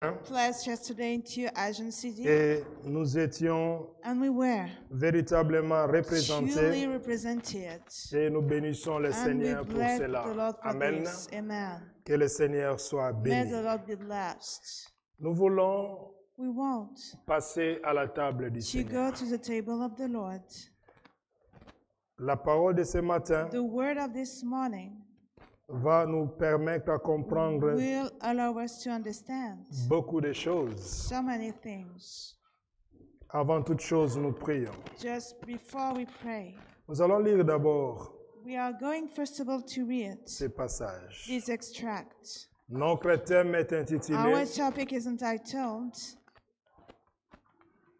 Flashed yesterday into Asian City, et nous étions and we were véritablement truly représentés represented. et nous bénissons le And we Seigneur pour bless cela. the Lord for Amen. this. Amen. Que le Seigneur soit May béni. the Lord be blessed. Nous voulons We want passer à la table du to Seigneur. go to the table of the Lord. La parole de ce matin The word of this morning va nous permettre de comprendre will allow us to understand beaucoup de choses. so many things. Avant toute chose, nous prions. Just before we pray, Nous allons lire d'abord we are going first of all to read ces passages. this extract. Notre thème est Our intitulé topic is entitled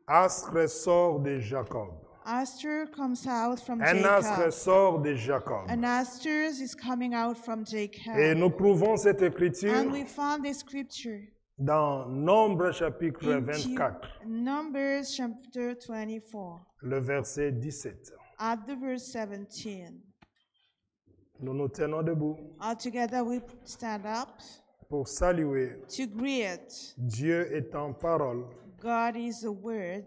Astre sort de Jacob. Asher comes out from Un astre Jacob. sort de Jacob. An Asher is coming out from Et Jacob. nous trouvons cette écriture And we found this scripture dans Nombre chapitre in 24, Numbers chapter 24 le verset 17. at the verse 17. Nous nous tenons debout All together we stand up pour saluer to greet Dieu est en parole God is the word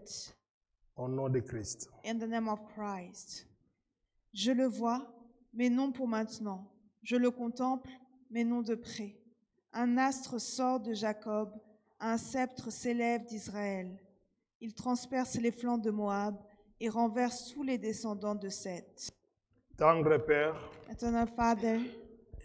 au nom de Christ. in the name of Christ. Je le vois, mais non pour maintenant. Je le contemple, mais non de près. Un astre sort de Jacob, un sceptre s'élève d'Israël. Il transperce les flancs de Moab et renverse tous les descendants de Seth. Tendre Père, Eternal Father,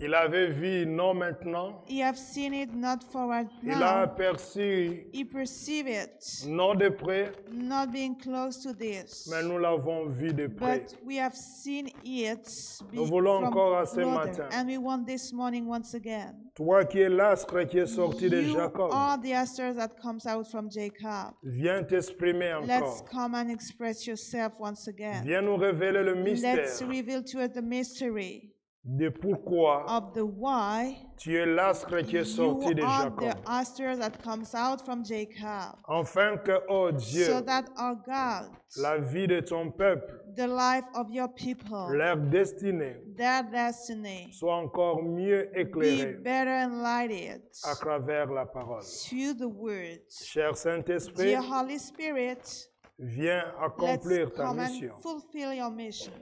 il avait vu non maintenant, you have seen it not forward il a now. aperçu You perceive it, non de près, not being close to this. mais nous l'avons vu de près. But we have seen it Nous voulons from encore à ce closer. matin. And we want this morning once again. Toi qui es l'astre qui est sorti de You Jacob, are the Asher that comes out from Jacob. viens t'exprimer Let's encore. come and express yourself once again. Viens nous révéler le Let's mystère reveal to us the mystery de pourquoi of the why tu es l'astre qui est sorti you de are Jacob. the Asher that comes out from Jacob. Afin que, oh Dieu, So that our God, la vie de ton peuple, the life of your people, leur destinée, their destiny, soit encore mieux be éclairée better enlightened à travers la parole. through the words. Cher Saint-Esprit, Dear Holy Spirit, viens let's accomplir ta come and mission fulfill your mission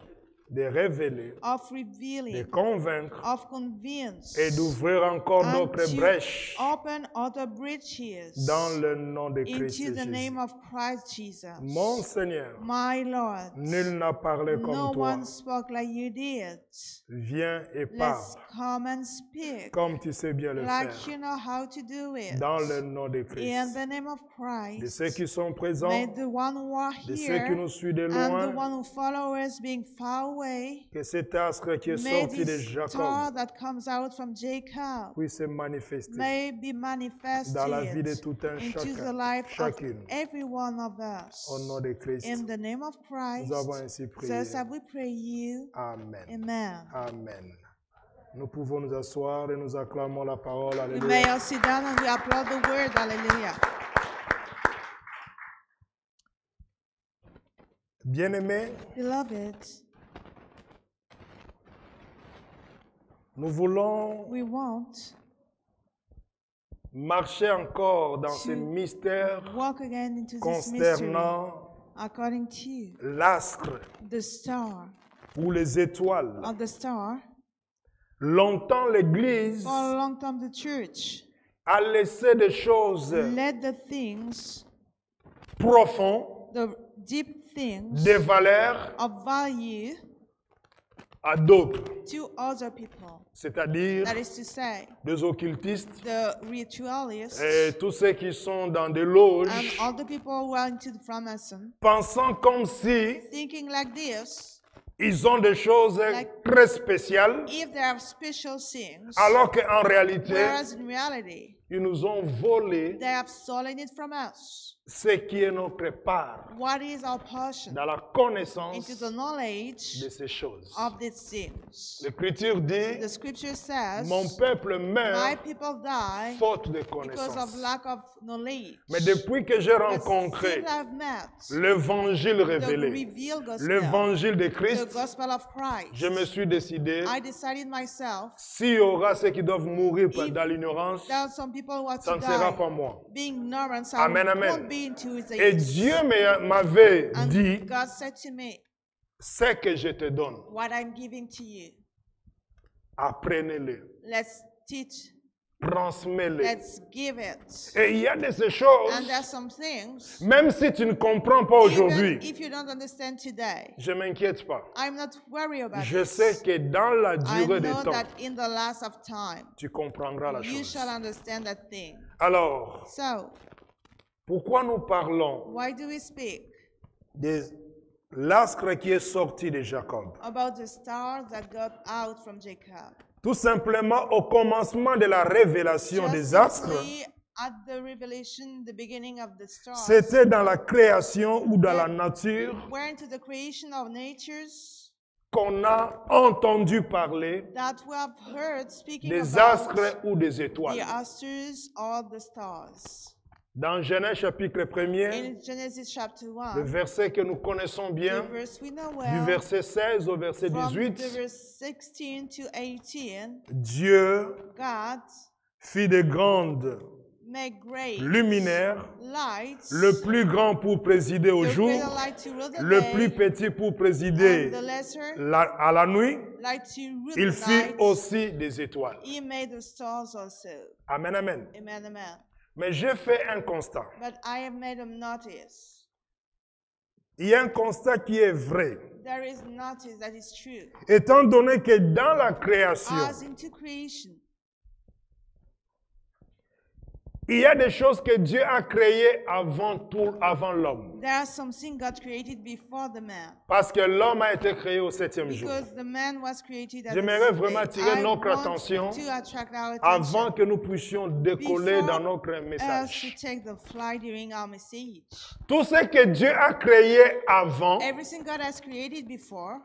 de révéler, of de revealing, convaincre of convince, et d'ouvrir encore and d'autres to brèches open other bridges dans le nom de Christ into the Jésus. name of Christ Jesus. Mon Seigneur, My Lord, nul n'a parlé no comme toi. one spoke like you did. Viens et Let's parle come and speak comme tu sais bien le like faire. you know how to do it. Dans le nom de In Christ. the name of De Christ, ceux qui sont présents, may the one who are de ceux qui here nous suivent de and the loin, one who follow us being far away, que cet astre qui est may sorti de this star Jacob that comes out from Jacob puisse se manifester may be dans la vie de manifested tout un into the chacun, life of chacune. every one of us. Au nom de Christ, In the name of Christ, nous avons ainsi prié. thus have we pray you. Amen. Amen. Amen. Nous pouvons nous asseoir et nous acclamons la parole. We may Alléluia. all sit down and we applaud the word. Hallelujah. Bien-aimés, Beloved, nous voulons we want marcher encore dans ce mystère walk again into this mystery concernant according to l'astre the star ou les étoiles. of the star. Longtemps, l'Église For a long time, the church a laissé des choses let the things, profondes, the deep things des valeurs of value à d'autres, to other people. c'est-à-dire That is to say, des occultistes the ritualists et tous ceux qui sont dans des and loges, all the people who are into the Freemason, pensant comme si thinking like this, ils ont des choses très spéciales, if they have special things, alors qu'en réalité, whereas in reality, ils nous ont volé they have stolen it from us. ce qui est notre part What is our portion dans la connaissance into the knowledge de ces choses. of these things? L'Écriture dit, The scripture says, mon peuple my meurt people die faute de because of connaissance. lack of knowledge. Mais depuis que j'ai But rencontré since I've met l'évangile the révélé, revealed gospel, l'évangile de the Christ, gospel of Christ, je me suis décidé, I decided myself, s'il y aura ceux qui doivent mourir If dans l'ignorance, there are some people who are Ça to ne sera die, pas moi. being ignorant, so Amen, I amen. won't be into his Et age. Dieu m'avait And dit, God said to me, ce que je te donne, what I'm giving to you, apprenez-le, let's teach, transmets-le. let's give it. Et il y a de ces And choses, there's some things, même si tu ne comprends pas even aujourd'hui, if you don't understand today, je ne m'inquiète pas. I'm not worried about Je it. sais que dans la I durée des know temps, that in the last of time, tu comprendras la you chose. shall understand that thing. Alors, So, pourquoi nous parlons why do we speak de l'astre qui est sorti de Jacob? about the stars that got out from Jacob? Tout simplement, au commencement de la révélation des Just astres, simply at the revelation, the beginning of the stars, c'était dans la création ou dans la nature were into the creation of natures qu'on a entendu parler that we have heard speaking des about astres ou des the étoiles. asters or the stars. Dans Genèse chapitre 1er, In Genesis chapter le 1, verset que nous connaissons the bien, verse we know du well, verset 16 au verset from the 18, verse 16 to 18, Dieu God fit de grandes made great luminaires, lights, le plus grand pour présider au the jour, greater light to rule the le day, plus petit pour and présider the lesser à la nuit. light to rule Il the fit night. aussi des étoiles. He made the stars also. Amen, amen. Amen, amen. Mais j'ai fait un constat. But I have made them notice. Il y a un constat qui est vrai. There is notice that is true. Étant donné que dans la création, As into creation, il y a des choses que Dieu a créées avant l'homme. there are some things God created before the man. Parce que l'homme a été créé au 7e jour. Because the man was created at J'aimerais the vraiment sixth day. attirer I notre want attention to attract our avant attention que nous puissions décoller before dans notre us to message. take the flight during our message. Tout ce que Dieu a créé avant, Everything God has created before,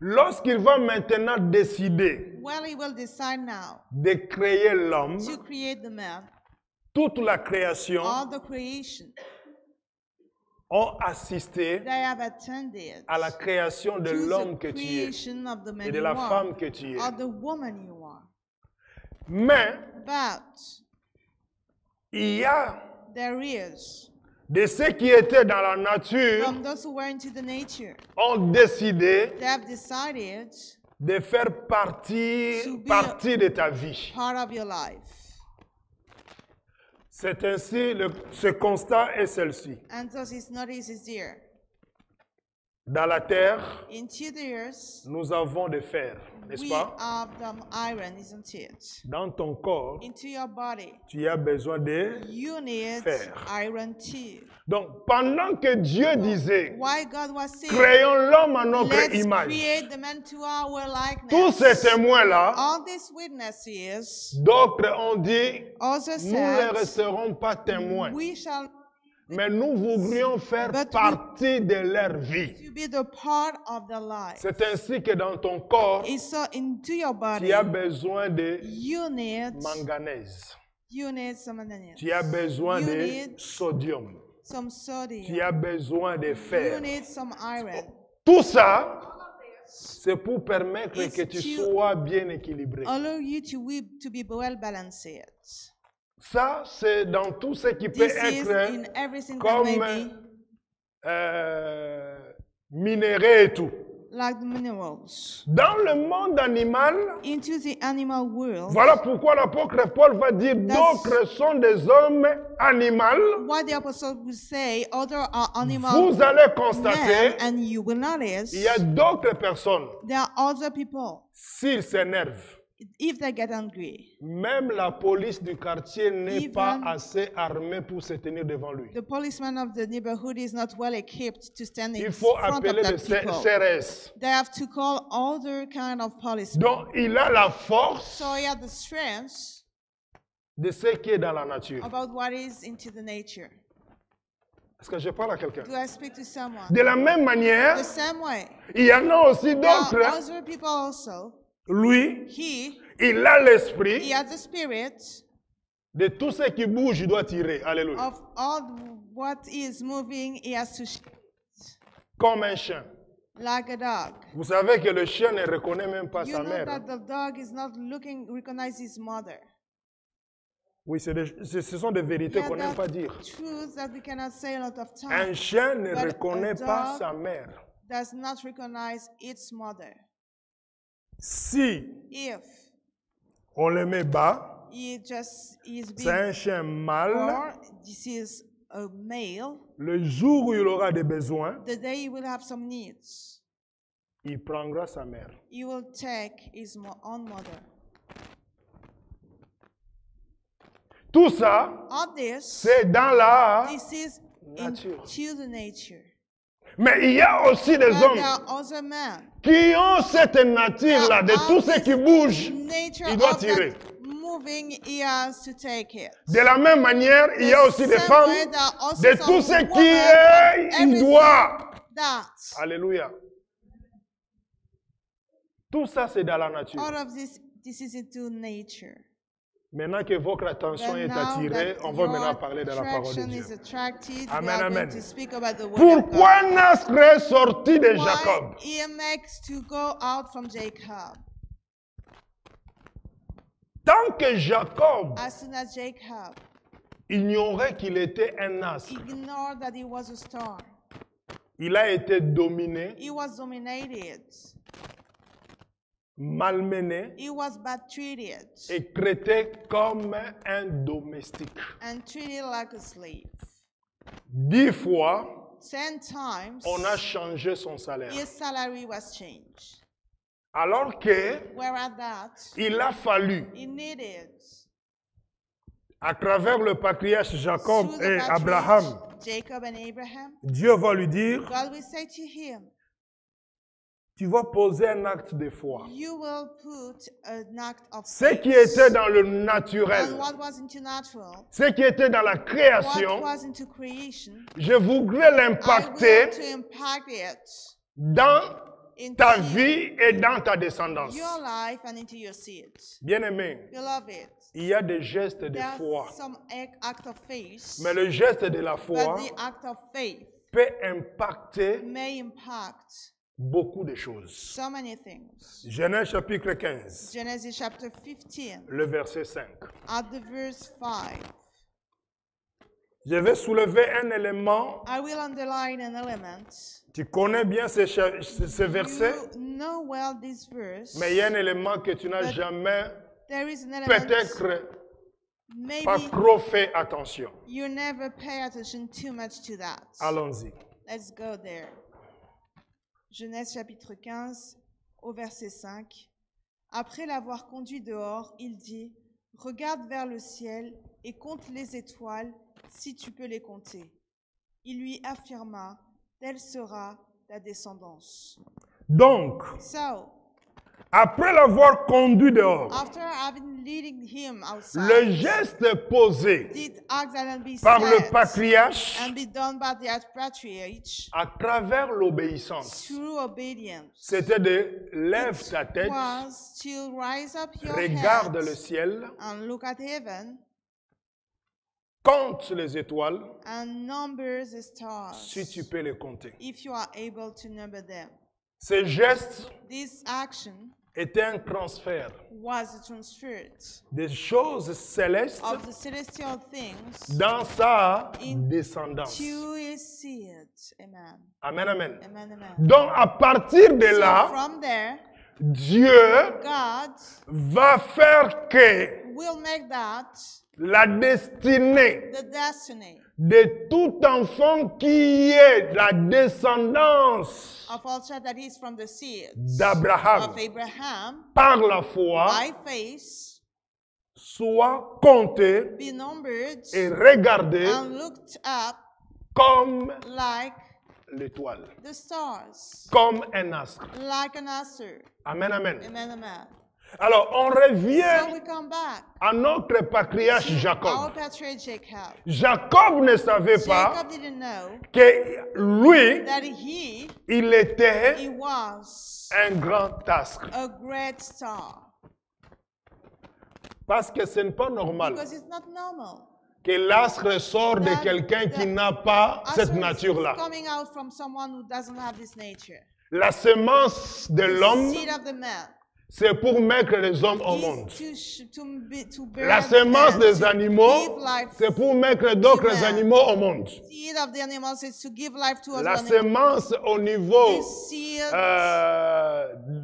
lorsqu'il va maintenant décider well, he will decide now de créer l'homme, to create the man. toute la création All the creation, ont assisté they have attended à la création de to l'homme the que tu es creation of the man et de you la are, femme que tu es. or the woman you are. Mais But il y a there is, de ceux qui étaient dans la nature from those who were into the nature, ont décidé they have decided de faire partie To be de ta vie. part of your life. C'est ainsi, ce constat est celle-ci. And thus his notice is here. Dans la terre, Into the earth, nous avons de fer, n'est-ce we pas? have the iron, isn't it? Dans ton corps, Into your body, tu as besoin de... you need Fer. iron too. Donc, pendant que Dieu disait, Why God was saying, créons l'homme à notre let's image, create the man to our likeness. tous ces témoins-là, All these witnesses d'autres ont dit, also nous ne said, resterons pas témoins, we shall mais nous voudrions faire But we- partie de leur vie. to be the part of the life. C'est ainsi que dans ton corps, It's so into your body, tu as besoin de you need manganèse, some manganese, tu as besoin You de need sodium, some tu sodium, as besoin de you fer. need some iron. Tout ça, c'est pour permettre It's que tu to- sois bien équilibré. Allow you to be well balanced. Ça, c'est dans tout ce qui peut This is être in everything that may comme be minéraux et tout. like the minerals. Dans le monde animal, Into the animal world, voilà pourquoi l'apôtre Paul va dire d'autres sont des hommes animaux. what the apostle will say, other are animal Vous allez men, constater, and you will notice il y a d'autres personnes, there are other people. s'ils s'énervent, If they get angry, même la police du quartier n'est Even- pas assez armée pour se tenir devant lui. the policeman of the neighborhood is not well equipped to stand in Il faut front of appeler le that people. CRS. They have to call other kind of policemen. Donc, il a la force So he had the strength de ce qui est dans la nature. about what is into the nature. Est-ce que je parle à quelqu'un? Do I speak to someone? De la même manière, The same way. il y en a aussi There are d'autres. other people also. Lui, He il a l'esprit has the spirit de tout ce qui bouge, il doit tirer. Alléluia. of all what is moving. He has to shoot Comme un chien. like a dog. Vous savez que le chien ne reconnaît même pas You sa know mère. that the dog is not recognize his mother. Oui, ce sont des vérités Yeah, qu'on n'aime the pas dire. truths that we cannot say a lot of Un time. chien ne But reconnaît a pas dog sa mère. does not recognize its mother. Si If on le met bas, he just is c'est un being, chien mâle. or this is a male, Le jour où il aura des besoins, the day he will have some needs, il prendra sa mère. he will take his own mother. Tout ça, All this, c'est dans la this is nature. into the nature. Mais il y a aussi des But there hommes are other men. qui ont cette nature-là, de tout ce qui bouge, Nature il doit of tirer. that moving, he has to take it. De la même manière, il y a aussi des Same femmes, way, there are also de some tout ce qui women, est, il everything doit. that. Alléluia. Tout ça, c'est dans la nature. All of this is into nature. Maintenant que votre attention But est now attirée, that on va your maintenant parler de la parole de attraction Dieu. is attracted, Amen, we are amen. going to speak about the word of Pourquoi God. Nasr est sorti de Why Jacob? he makes to go out from Jacob. Tant que Jacob As soon as Jacob ignorait qu'il était un Nasr, ignored that he was a star, il a été dominé, he was dominated, malmené he was bad treated, et traité comme un domestique. and treated like a slave. 10 fois, 10 times, on a changé son salaire. his salary was changed. Alors que Whereas that, il a fallu, he needed, à travers le patriarche Jacob through et the Abraham, patriarchs, Jacob and Abraham, Dieu va lui dire, God will say to him, tu vas poser un acte de foi. you will put an act of Ce faith. qui était dans le naturel, And what was into natural, ce qui était dans la what création, was into creation, je voudrais I will l'impacter to impact it dans into ta vie et dans ta descendance. your life and into your seed. Bien-aimé, Beloved, il y a des gestes de there foi, are some act of faith, mais le geste de la foi but the act of faith peut impacter may impact beaucoup de choses. so many things. Genèse chapitre 15, Genesis chapter 15, le verset 5. at the verse 5. Je vais soulever un élément. I will underline an element. Tu connais bien ce verset, You know well this verse. mais il y a un élément que tu n'as But jamais there is an element peut-être maybe pas trop fait attention. you never pay attention too much to that. Allons-y. Let's go there. Genèse chapitre 15 au verset 5. Après l'avoir conduit dehors, il dit, « Regarde vers le ciel et compte les étoiles si tu peux les compter. » Il lui affirma, « Telle sera ta descendance. » Donc, So, après l'avoir conduit dehors, after having leading him outside, le geste posé did act and be par le said patriarche and be done by the patriarch à travers l'obéissance, through obedience c'était de lève ta tête, was to rise up your regarde head le ciel, and look at heaven compte les étoiles, and number the stars si tu peux les compter. if you are able to number them. Ce geste This action était un transfert was transferred des choses célestes of the celestial things dans sa In- descendance. to his seed. Amen. Amen, amen. Amen, amen. Donc, à partir de So là, from there, Dieu God va faire que will make that la destinée the destiny de tout enfant qui est la descendance of all child that is from the seed d'Abraham of Abraham par la foi by faith soit comptée be numbered et regardée and looked up comme like l'étoile, the stars, comme un astre. like an answer. Amen, amen. Amen, amen. Alors, on So revient we come back à notre patriarche to our Jacob. patriarch Jacob. Jacob ne savait pas Jacob didn't know que lui, that he il était was un grand astre. a great star. Parce que ce n'est pas normal Because it's not normal. que l'astre sort de That quelqu'un qui the n'a pas cette Answer is nature-là. coming out from someone who doesn't have this nature. La semence de The l'homme, seed of the man, c'est pour mettre les hommes au monde. is to bear La the semence man, des to animaux, give life. c'est pour mettre d'autres Amen. animaux au monde. Seed of the animals is to give life to other La animals. semence au niveau This seed,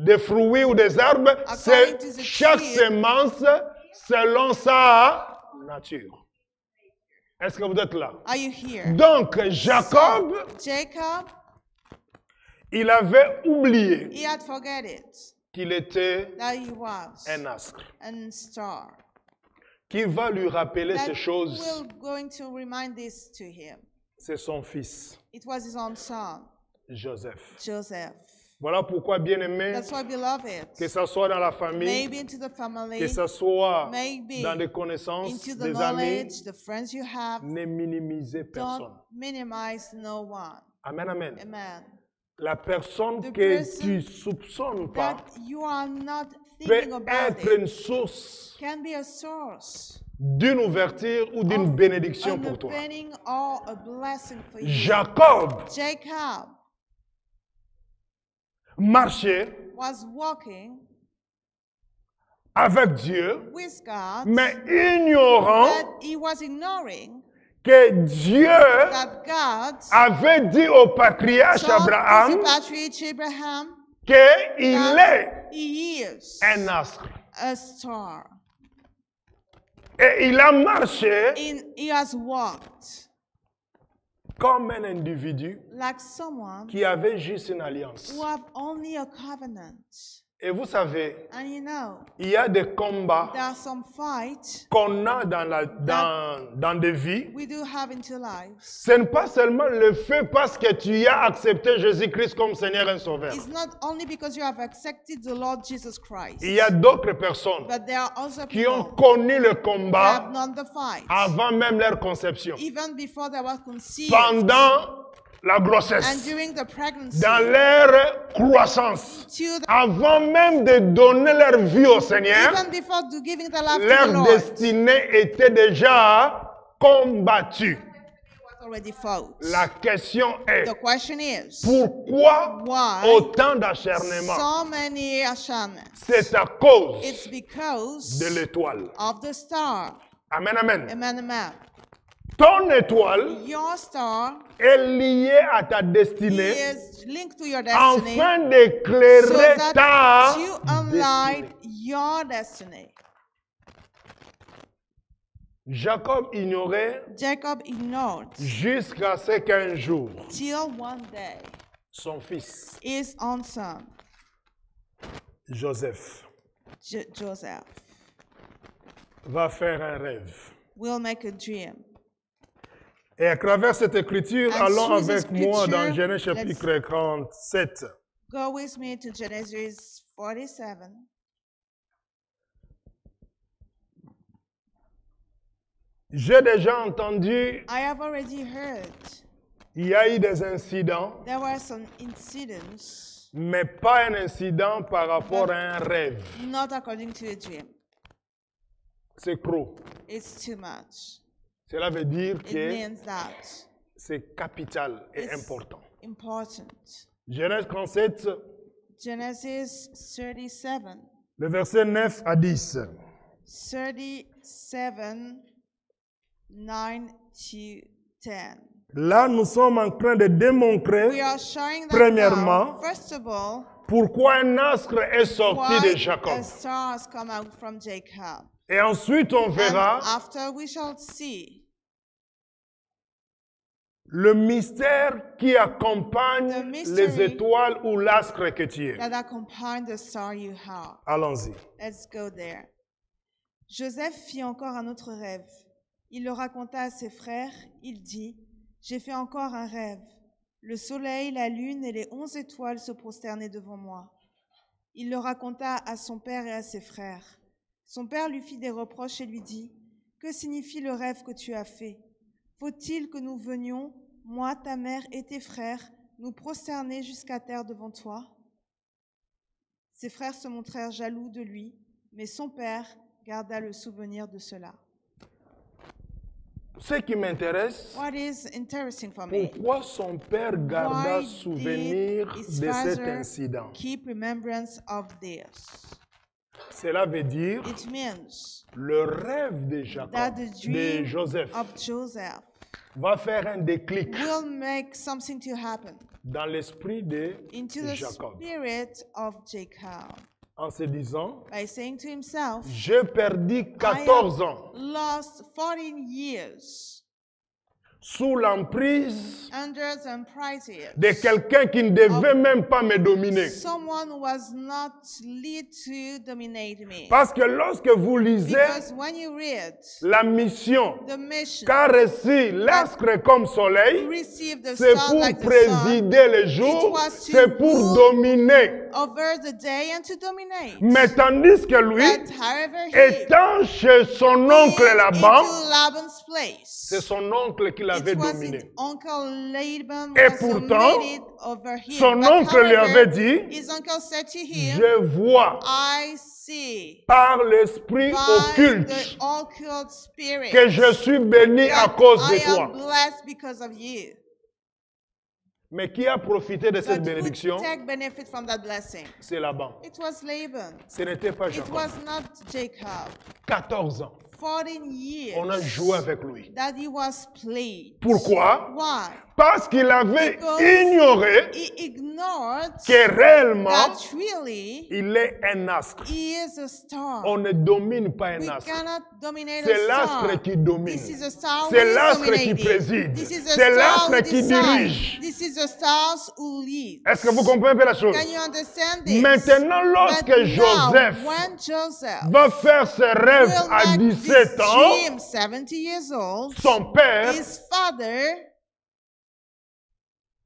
des fruits ou des arbres, c'est to the chaque tree. semence selon sa nature. Est-ce que vous êtes là? Are you here? Donc, Jacob, Jacob, il avait oublié he had forget it, qu'il était that he was un astre. a star. Qui va lui rappeler That ces choses? will going to remind this to him. C'est son fils, It was his own son, Joseph. Joseph. Voilà pourquoi, bien-aimé, That's why, beloved, que ce soit dans la famille, maybe into the family, que ce soit maybe dans des connaissances, into the des amis, knowledge, the friends you have, ne minimisez don't personne. minimize no one. Amen, amen. Amen. La personne The que person tu soupçonnes pas That you are not peut thinking about être it une source can be a source d'une ouverture ou d'une of bénédiction an pour toi. opening or a blessing for you. Jacob Jacob marchait was walking avec Dieu, with God, mais ignorant but he was ignoring que Dieu that God avait dit au patriarche told Abraham the patriarch Abraham qu'il that est he is un astre. a star. Et il a marché He has walked comme un individu like someone qui avait juste une alliance. who have only a covenant. Et vous savez, And you know, il y a des combats there are some fights qu'on a dans des vies. we do have into lives. Ce n'est pas seulement le fait parce que tu as accepté Jésus-Christ comme Seigneur et Sauveur. It's not only because you have accepted the Lord Jesus Christ, Il y a d'autres personnes but there are also qui ont people connu le that have combat known the fight avant même leur conception, even before they were conceived pendant la and grossesse, during the pregnancy, dans leur croissance, to the, avant même de donner leur vie au Seigneur. even before giving the life to the Leur Lord. destinée était déjà combattue. Was already fought. La question est, The question is, pourquoi why autant d'acharnement? so many acharnements? C'est à cause It's because de l'étoile. of the star. Amen, amen. Amen, amen. Ton étoile Your star est liée à ta destinée is linked to your destiny afin so d'éclairer that ta you unlight destinée. your destiny. Jacob ignorait Jacob ignored jusqu'à ce qu'un jour, till one day son fils, his own son, Joseph, Joseph, va faire un rêve. will make a dream. Et à travers cette écriture, And allons through this avec moi dans scripture, Genèse chapitre 47. Go with me to Genesis 47. J'ai déjà entendu, I have already heard il y a eu des incidents, there were some incidents, mais pas un incident par rapport à un rêve. not according to a dream. C'est trop. It's too much. Cela veut dire It que means that c'est capital et it's important. important. Genèse 37, Genesis 37, le verset 9 à 10. 37, 9 to 10. Là, nous sommes en train de We démontrer, are showing that premièrement, now, first of all, pourquoi un astre est sorti why de Jacob. a star has come out from Jacob. Et ensuite, on And verra after we shall see le mystère qui accompagne The mystery les étoiles ou l'astre que tu es. that accompany the star you have. Allons-y. Let's go there. Joseph fit encore un autre rêve. Il le raconta à ses frères. Il dit, « J'ai fait encore un rêve. Le soleil, la lune et les 11 étoiles se prosternaient devant moi. » Il le raconta à son père et à ses frères. Son père lui fit des reproches et lui dit, « Que signifie le rêve que tu as fait? Faut-il que nous venions, moi, ta mère et tes frères, nous prosterner jusqu'à terre devant toi? » Ses frères se montrèrent jaloux de lui, mais son père garda le souvenir de cela. Ce qui m'intéresse, What is interesting for me? pourquoi son père garda Why souvenir did his de cet father incident? keep remembrance of this? Cela veut dire It means le rêve de Jacob, that the de dream Joseph, of Joseph va faire un déclic will make something to happen dans l'esprit de into the Jacob. spirit of Jacob En se disant, by saying to himself, j'ai perdu I 14 ans have lost 14 years sous l'emprise under the emprise de quelqu'un qui ne devait même pas me dominer. someone who was not lead to dominate me. Parce que lorsque vous lisez Because when you read la mission the mission, qu'a reçu l'astre comme soleil, receive the c'est star pour like the sun présider le jour, was to c'est pour rule dominer. over the day and to dominate. Mais tandis que lui, But however he étant chez son oncle being là-bas, into Laban's place, c'est son oncle qui l'avait it was dominé. his uncle Laban Et was pourtant, dominated over him. Son But oncle lui however, avait dit, his uncle said to him, je vois I see par l'esprit by occulte the occult spirit que je suis béni à that cause I de am toi. blessed because of you. Mais qui a profité de cette But who bénédiction? take benefit from that blessing? C'est Laban. It was Laban. Ce n'était pas It Jacob. was not Jacob. 14 ans. 14 years On a joué avec lui. that he was played. Pourquoi? Why? Parce qu'il avait Because ignoré he ignored que réellement, that really il est un astre. he is a star. On ne domine pas un We astre. cannot dominate C'est a star. l'astre qui domine. This is a star who C'est is l'astre qui dominating. préside. This is a C'est star l'astre who qui decides. dirige. This is a stars who lead. Est-ce que vous comprenez un peu la chose? Can you understand this? Maintenant, lorsque But now, Joseph when Joseph va faire ses rêves will à make 17 this ans, dream, 70 years old, son père his father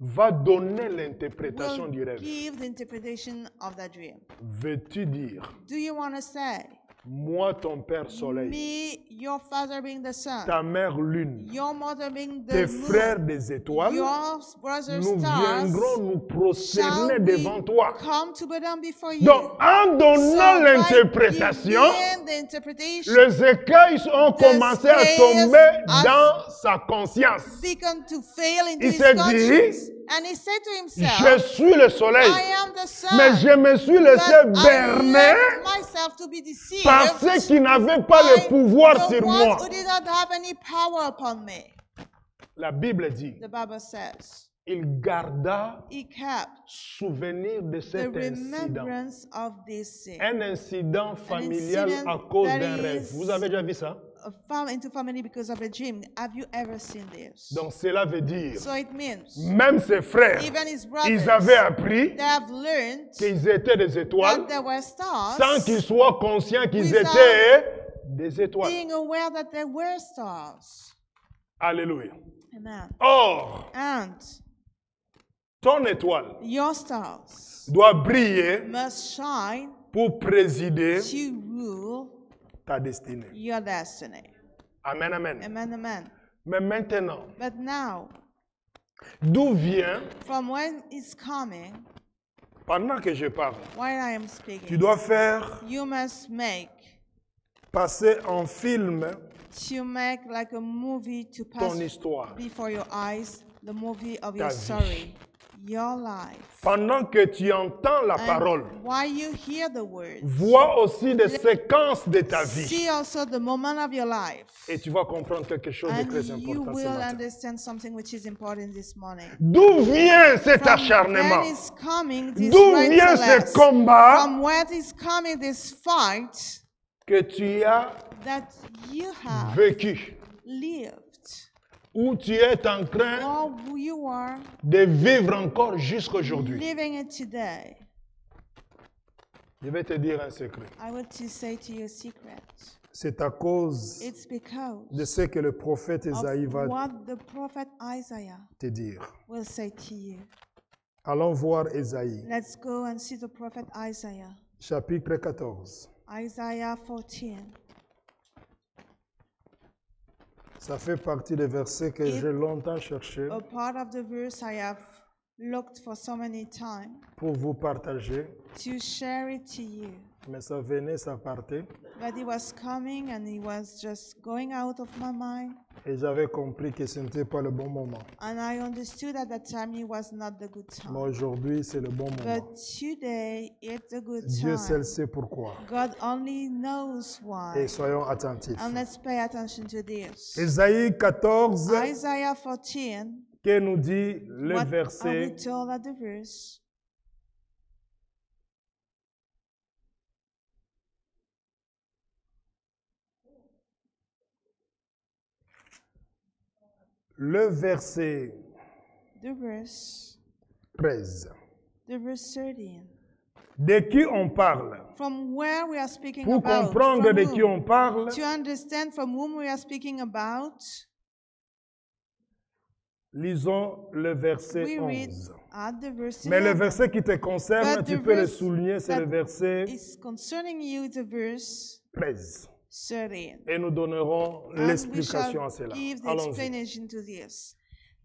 va donner l'interprétation will du rêve. give the interpretation of that dream. Veux-tu dire, Do you want to say, moi ton père soleil, me, your father being the sun, ta mère lune, your mother being tes the frères moon, des étoiles, your brothers nous stars, viendrons nous prosterner shall devant we toi. come to bow down before you? Donc, en donnant So l'interprétation, by giving the interpretation, les écailles ont commencé à tomber scales dans sa conscience. began to fail into Il his s'est conscience. dit, And he said to je himself, suis le soleil, I am the sun, mais je me suis laissé but I berner let myself to be deceived par ceux qui n'avaient pas le by pouvoir the sur ones moi. who did not have any power upon me. La Bible dit, The Bible says, il garda he kept souvenir de the cet incident. remembrance of this sin. Un incident familial incident à cause that d'un rêve. is- Vous avez déjà vu ça? Into family because of a dream. Have you ever seen this? Donc cela veut dire, So it means même ses frères, even his ils brothers, avaient appris they have learned qu'ils étaient des étoiles that there were stars sans qu'ils soient conscients qu'ils without étaient des étoiles. being aware that there were stars. Alléluia. Amen. Or, And ton étoile your stars doit briller must shine pour présider to rule ta destinée. your destiny. Amen, amen. Amen, amen. Mais maintenant, But now, d'où vient, from when it's coming, pendant que je parle, while I am tu speaking, dois faire you must make passer en film like a movie to ton pass histoire. before your eyes, the movie of Ta your vie. story, your life. Pendant que tu entends la And parole, while you hear the words, vois aussi des séquences de ta vie. see also the moment of your life. Et tu vas comprendre quelque chose de And très you important ce will matin. understand something which is important this morning. D'où vient cet From acharnement? where is coming this D'où vient ce restlessness? combat From where is coming this fight que tu as that you have vécu? lived, Où tu es en train or who you are de vivre encore jusqu'aujourd'hui? living it today? Je vais te dire un secret. I want to say to you a secret. C'est à cause It's because de ce que le prophète Ésaïe of va what the prophet Isaiah te dire. will say to you. Allons voir Ésaïe, Let's go and see the prophet Isaiah. chapitre 14. Isaiah 14. Ça fait partie des versets que It- j'ai longtemps cherché A part of the verse I have looked for so many times pour vous partager. to share it to you. Mais ça venait, ça partait. but it was coming and it was just going out of my mind. Et j'avais compris que ce n'était pas le bon moment. And I understood at that time it was not the good Mais time. aujourd'hui, c'est le bon moment. But today, it's a good Dieu seul time. sait pourquoi. God only knows Et why. soyons attentifs. And let's pay attention to this. Ésaïe 14, Isaiah 14, que nous dit le what are we verset told at the verse? le verset The verse 13. 13. De qui on parle? From where we are speaking Pour about. comprendre From de whom? qui on parle, To understand from whom we are speaking about, lisons le verset we read 11. at the verse Mais le 11. verset qui te concerne, But tu the peux le verse souligner, c'est le that verset It's concerning you, the verse 13. 13. Et nous donnerons And we l'explication à shall cela. give the Allons-y. explanation to this.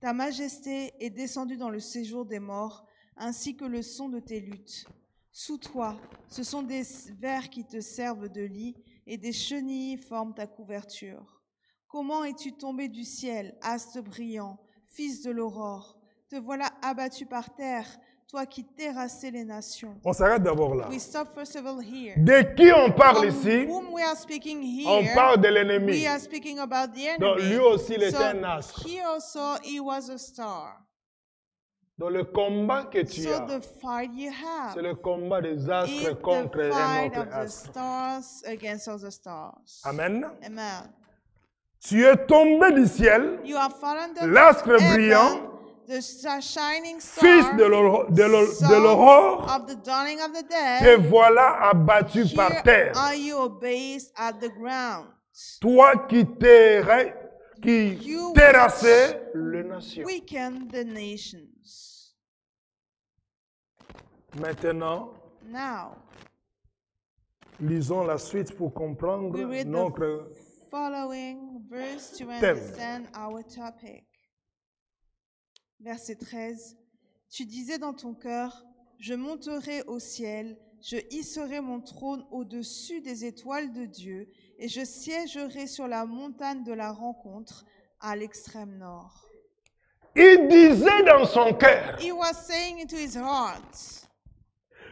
Ta majesté est descendue dans le séjour des morts, ainsi que le son de tes luttes. Sous toi, ce sont des vers qui te servent de lit, et des chenilles forment ta couverture. Comment es-tu tombé du ciel, astre brillant, fils de l'aurore? Te voilà abattu par terre, toi qui terrassais les nations. On s'arrête d'abord là. We stop first of all here. De qui on parle From ici? whom we are speaking On here, parle de l'ennemi. we are speaking about the enemy. Donc lui aussi, il était So un astre. he also, he was a star. Dans le combat que tu So as, the fight you have c'est le combat des astres is contre the un fight autre of the astre. stars against other stars. Amen. Amen. Tu es tombé du ciel, You are fallen down l'astre from heaven, brillant, the shining fils star, de l'aurore, son of the dawning of the te day. voilà abattu Here par terre. are you abased at the ground. Toi qui You terrassais les nations. weaken the nations. Maintenant, Now, lisons la suite pour comprendre we read notre... the following verse to thème. understand our topic. Verset 13. Tu disais dans ton cœur, je monterai au ciel, je hisserai mon trône au-dessus des étoiles de Dieu, et je siégerai sur la montagne de la rencontre à l'extrême nord. Il disait dans son cœur, He was saying into his heart,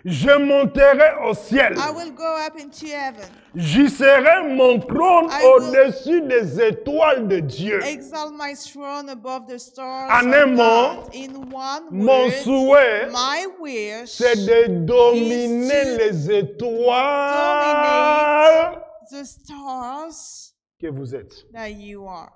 je monterai au ciel, I will go up into heaven, j'y serai mon trône I will- au-dessus des étoiles de Dieu. exalt my throne above the stars En of un mot, God. In one mon word, souhait, my wish c'est de dominer is to les étoiles the stars que vous êtes. that you are.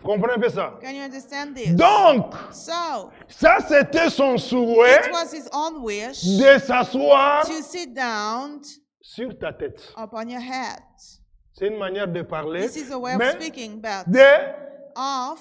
Vous comprenez un peu ça? Can you understand this? Donc, So, ça c'était son souhait it was his own wish de s'asseoir to sit down sur ta tête. upon your head. C'est une manière de parler. This is a way of Mais speaking, but de, of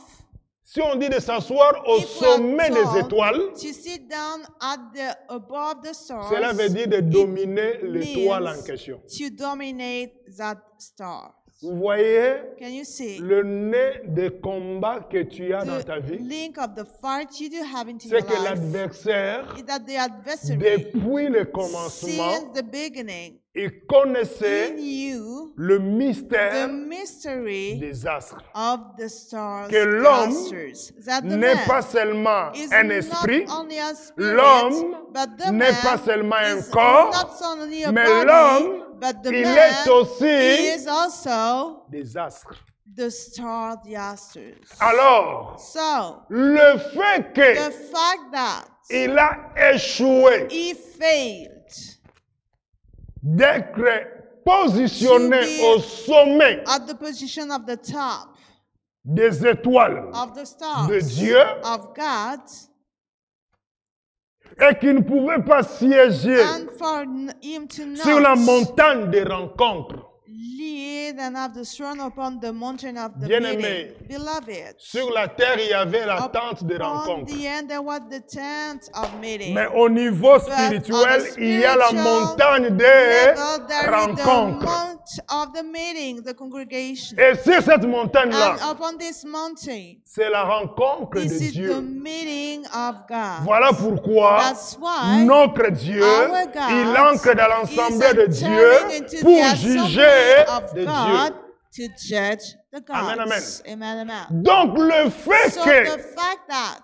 si on dit de s'asseoir au if we are sommet des told étoiles, to sit down at the above the stars, cela veut dire de dominer l'étoile en means question. to dominate that star. Vous voyez Can you see le nez de combat que tu as dans ta the vie? link of the fight you do have into C'est your que life? l'adversaire, Is that the adversary, depuis le commencement, since the beginning, il connaissait in you le the mystère mystery des astres. of the stars, Que l'homme clusters, that the n'est man pas seulement is un not esprit, only a spirit, l'homme but the n'est man pas seulement un is corps, not only a mais body, l'homme, but the il man est aussi is also des astres. the star, the asters. Alors, So, le fait the que fact that il a échoué he failed d'être positionné To be au sommet at the position of the top des étoiles of the stars de Dieu of God, et qu'il ne pouvait pas siéger and for him to sur la not montagne des rencontres lead and have the throne upon the mountain of the Bien-aimé, meeting. Beloved, sur la terre, il y avait la tente de on rencontre. the end there was the tent of meeting. Mais au niveau spirituel, il y a la montagne des Level, there is the rencontres. mount of the meeting, the congregation. Et sur cette montagne-là, And upon this mountain, c'est la rencontre this de is the Dieu. meeting of God. Voilà pourquoi That's why notre Dieu, our God il entre dans l'assemblée de is Dieu entering into pour the juger assembly of de God Dieu. to judge the gods. Amen, amen. Amen, amen. Donc le fait So que the fact that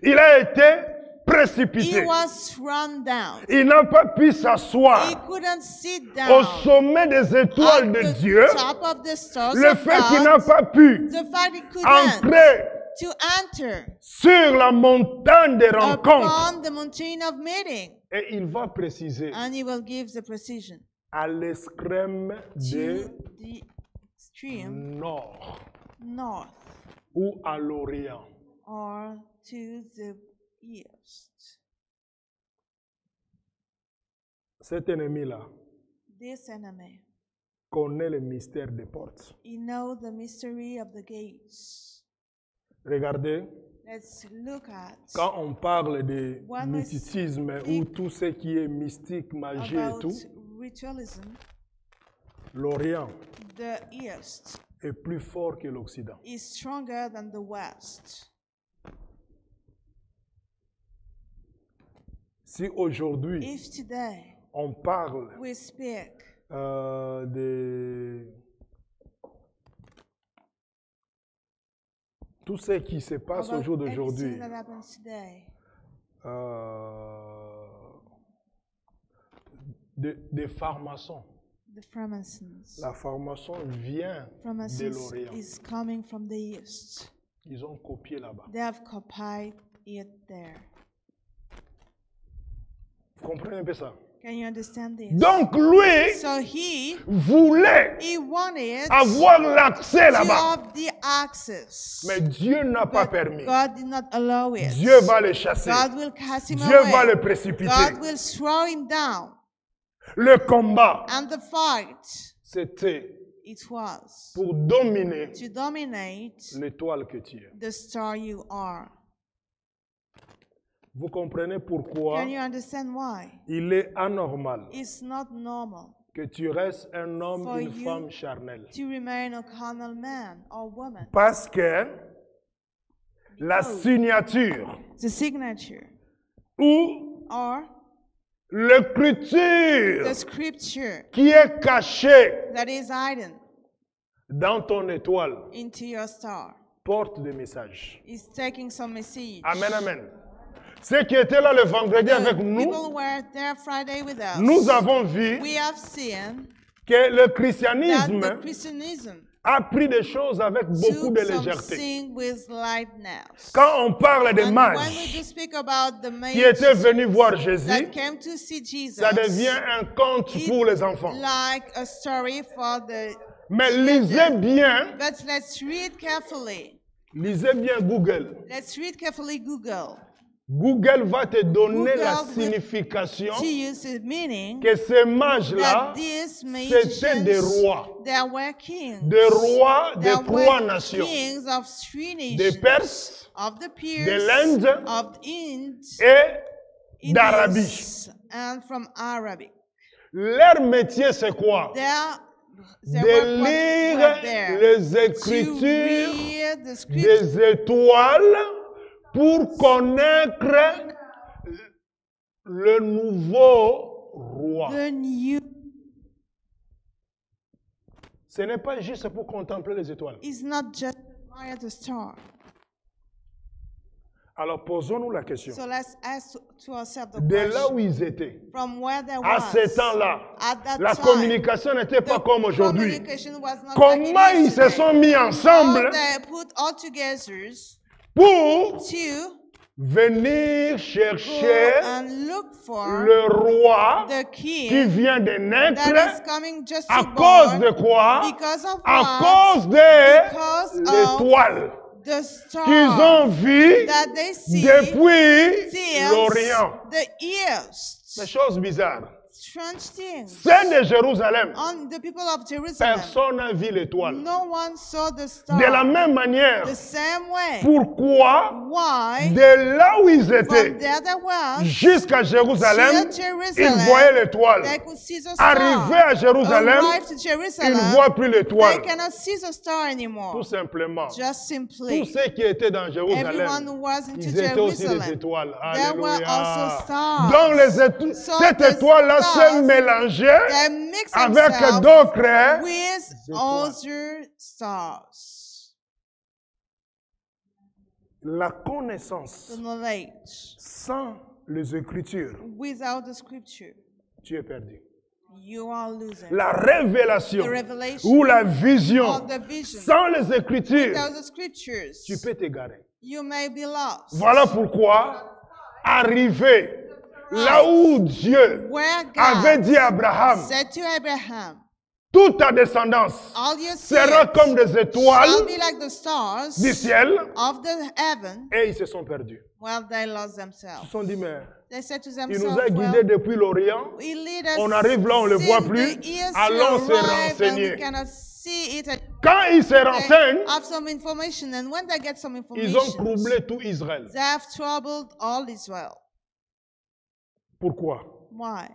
il a été he précipité, was thrown down, il n'a pas pu he s'asseoir couldn't sit au down sommet des étoiles at de the Dieu. top of the stars Le of fait qu'il n'a God, pas pu the fact he couldn't entrer to enter sur la montagne des rencontres. upon the mountain of meeting. Et il va préciser And he will give the precision à l'extrême de to the extreme nord north ou à l'orient. or to the east. Cet ennemi-là This enemy, connaît le mystère des portes. he knows the mystery of the gates. Regardez, Let's look at quand on parle de When we mysticisme speak ou tout ce qui est mystique, magie et about tout, ritualism. l'Orient The east est plus fort que l'Occident. is stronger than the west. Si aujourd'hui If today on parle we speak de tout ce qui se passe au about jour d'aujourd'hui, everything that happens today, des pharmaçons. the Freemasons. La formation vient de Freemasons l'Orient. is coming from the east. Ils ont copié là-bas. They have copied it there. Vous comprenez un peu ça? Can you understand this? Donc lui So he voulait wanted avoir l'accès to là-bas. have the access. Mais Dieu n'a pas But permis. God did not allow it. Dieu va le chasser. God will cast him Dieu va away. le précipiter. God will throw him down. Le combat, And the fight, c'était it was pour dominer to dominate l'étoile que tu es. the star you are. Vous comprenez pourquoi Can you understand why? il est anormal It's not normal que tu restes un homme, For une you femme charnelle. to remain a carnal man or woman. Parce que la signature The signature ou or l'écriture the scripture qui est cachée that is hidden dans ton étoile into your star porte des messages. is taking some message. Amen, amen. Ceux qui étaient là le vendredi avec The nous, people were there Friday with us. nous avons vu We have seen que le that christianisme the Christianism a pris des choses avec beaucoup took de légèreté. something with lightness. Quand on parle des And when we mages do speak about the qui étaient mages venus voir Jésus, that came to see Jesus, ça devient un conte pour les enfants. like a story for the. Mais lisez bien, But let's read carefully. lisez bien Google. Let's read carefully Google. Google va te donner Google la will signification To use the meaning que ces mages-là, that these c'était des magicians, rois. they were kings. Des rois de They trois were nations. kings of three Des nations. Perses Of the Perse, de l'Inde of Inde, et d'Arabie. Indies, and from Arabic. Leur métier, c'est quoi? They De were lire there les to écritures read the scripture des étoiles pour connaître le nouveau roi. the new Ce n'est pas juste pour contempler les étoiles. is not just admire the star. Alors posons-nous la question. So let's ask to ourselves the De là question. où ils étaient, From where they à was, ce temps-là, at that la time, communication n'était pas the comme aujourd'hui. communication was not like Comment it is ils se today. sont mis How ensemble they put all together pour to venir go chercher and look for le roi the qui king vient de that naître. is coming just À to cause born de quoi? because of À what? cause de Because of l'étoile the star qu'ils ont vue that they see depuis since l'Orient. the east. Des choses bizarres. strange things. C'est de Jérusalem. On the people of Jerusalem, Personne n'a vu l'étoile. no one saw the star. De la même manière, The same way. pourquoi Why? de là où ils étaient From there they were, jusqu'à Jérusalem, to ils Jerusalem, voyaient l'étoile. they could see the star. Arrivés à Jérusalem, Arrived to ils Jerusalem, ne voient plus they l'étoile. cannot see the star anymore. Tout simplement. Just Tous simply, ceux qui étaient dans everyone Jérusalem, who was into ils étaient aussi des Jerusalem, étoiles. there were also Alléluia. stars. Donc So cette the étoile-là se stars, mélangeait they mix avec themselves d'autres with étoiles. other stars. La connaissance The knowledge. sans les Écritures, Without the scripture, tu es perdu. you are losing. La révélation The revelation ou la vision of the vision. sans les Écritures, Without the scriptures, tu peux t'égarer. you may be lost. Voilà pourquoi, arrivé là où Dieu Where avait God dit à Abraham, said to Abraham, toute ta descendance all your sera seed comme des shall étoiles be like the stars du ciel, of the heaven. et ils se sont perdus. Well, they lost Ils themselves. se sont dit, mais They said to il nous themselves, a guidés well, depuis l'Orient, he lead us on arrive là, on ne le voit since plus, the ears allons to se arrive and renseigner. we cannot see it. And Quand ils se they renseignent, have some information, and when they get some ils ont information, troublé tout Israël. they have troubled all Israel. Pourquoi? Why?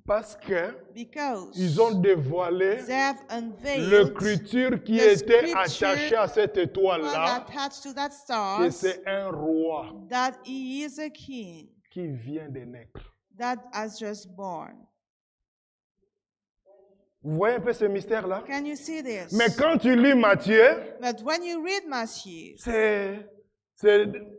Parce que Because ils ont dévoilé they have unveiled l'écriture qui the était scripture attachée à cette what étoile-là, attached to that que star, c'est un roi that he is a king qui vient de naître. that has just born. Vous voyez un peu ce mystère-là? Can you see this? Mais quand tu lis Matthieu, But when you read Matthew, c'est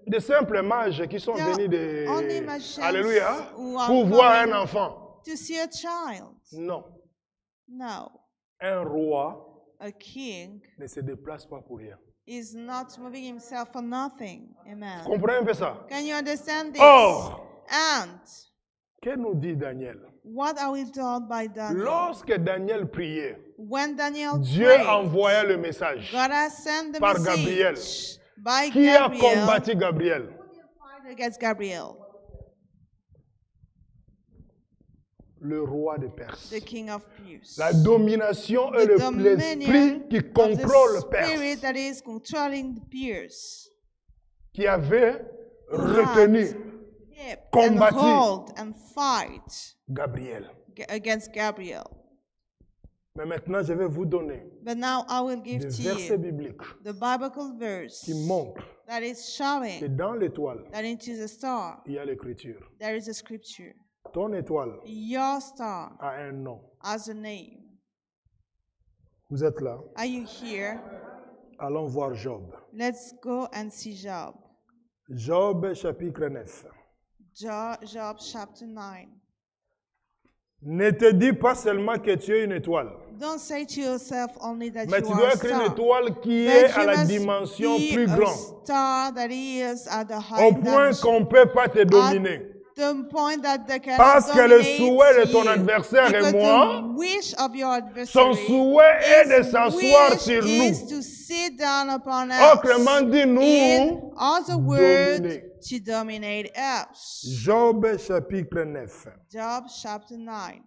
de simples mages qui sont There are venus only de... magicians Alléluia. who are Pour voir un coming enfant. to see a child. Non. No, Un roi a king ne se déplace pas pour rien. is not moving himself for nothing. Amen. Vous comprenez un peu ça? Can you understand this? Or, And que nous dit Daniel? what are we told by Daniel? Lorsque Daniel priait, When Daniel Dieu prayed, envoya le message. God has sent the par message Gabriel. by Qui a Gabriel combattu Gabriel? against Gabriel, Le roi de Perse. the king of Persia. La domination et The l'esprit qui of contrôle the spirit Perse, that is controlling the Perse. qui avait retenu Kept combattu and hold and fight Gabriel. against Gabriel. Mais maintenant, je vais vous donner But now I will give des to versets you bibliques the biblical verse qui montrent that is que showing dans l'étoile, that into the star il y a l'écriture. there is a scripture. Ton étoile Your star a un nom. has a name. Vous êtes là? Are you here? Allons voir Job. Let's go and see Job. Job chapitre 9. Job chapter 9. Ne te dis pas seulement que tu es une étoile, Don't say to yourself only that mais you tu are dois a être une star. étoile qui But est à you la must dimension be plus a grande, star that is at the au high point dimension. qu'on ne peut pas te dominer. The point that they cannot Parce que le dominate souhait de ton you. adversaire et Because moi, the wish of your son adversary, souhait est de his s'asseoir wish sur is nous. to sit down upon us. Autrement dit, In nous other words, dominer. to dominate us. Job chapitre 9. Job chapter 9.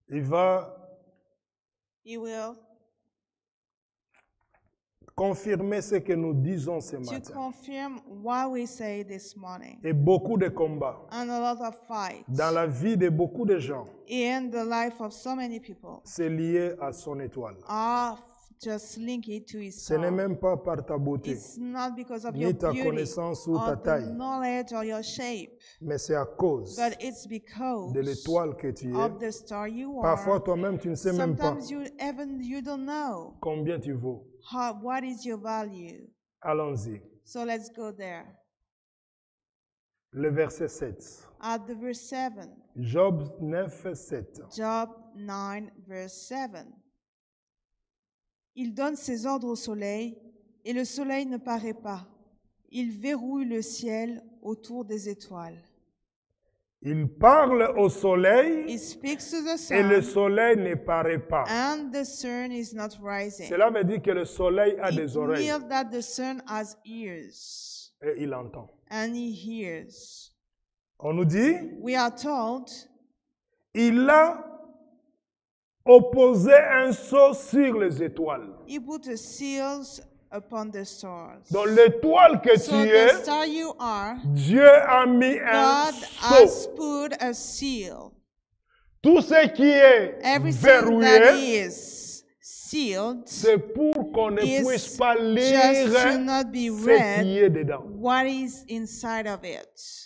Il va He will confirmer ce que nous disons ce to matin. confirm what we say this morning. Et beaucoup de combats And a lot of fights dans la vie de beaucoup de gens, in the life of so many people c'est lié à son étoile. are just linked to his Ce n'est star. même pas par ta beauté, It's not because of ni your ta beauty connaissance ou ta or the taille, knowledge or your shape, mais c'est à cause but it's because de l'étoile que tu es. of the star you Parfois are. toi-même, tu ne sais même pas Sometimes you don't know combien tu vaux. what is your value. Allons-y. So let's go there. Le verset 7. At the verse 7. Job 9, 7. Job 9, verse 7. Il donne ses ordres au soleil, et le soleil ne paraît pas. Il verrouille le ciel autour des étoiles. Il parle au soleil He speaks to the et le sun, soleil ne paraît pas. and the sun is not rising. Cela veut dire que le soleil a It des oreilles means that the sun has ears, et il entend. and he hears. On nous dit, we are told il a opposé un sceau sur les étoiles. he put the seals upon the stars. Dans l'étoile que So tu the es, star you are, Dieu a mis un God has sceau. put a seal. Tout ce qui est Everything that verrouillé, is sealed c'est pour qu'on ne is puisse pas just lire to not be ce qui read est dedans. what is inside of it.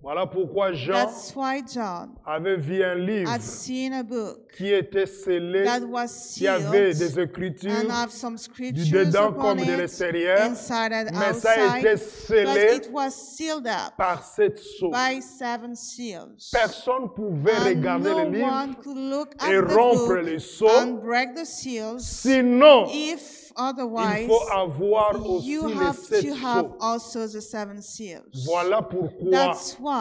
Voilà pourquoi Jean That's why John avait vu un livre had seen a book qui était scellé, that was qui avait sealed des écritures and have some du scriptures dedans upon comme de it, l'extérieur, inside and mais ça a été outside, but scellé it was sealed up par cette sceau. by 7 seals. Personne ne pouvait And regarder no le livre one could look at et the rompre book les sceaux, and break the seals. sinon If il otherwise, faut avoir aussi you les have 7 to have sceaux. also the 7 seals. Voilà pourquoi That's why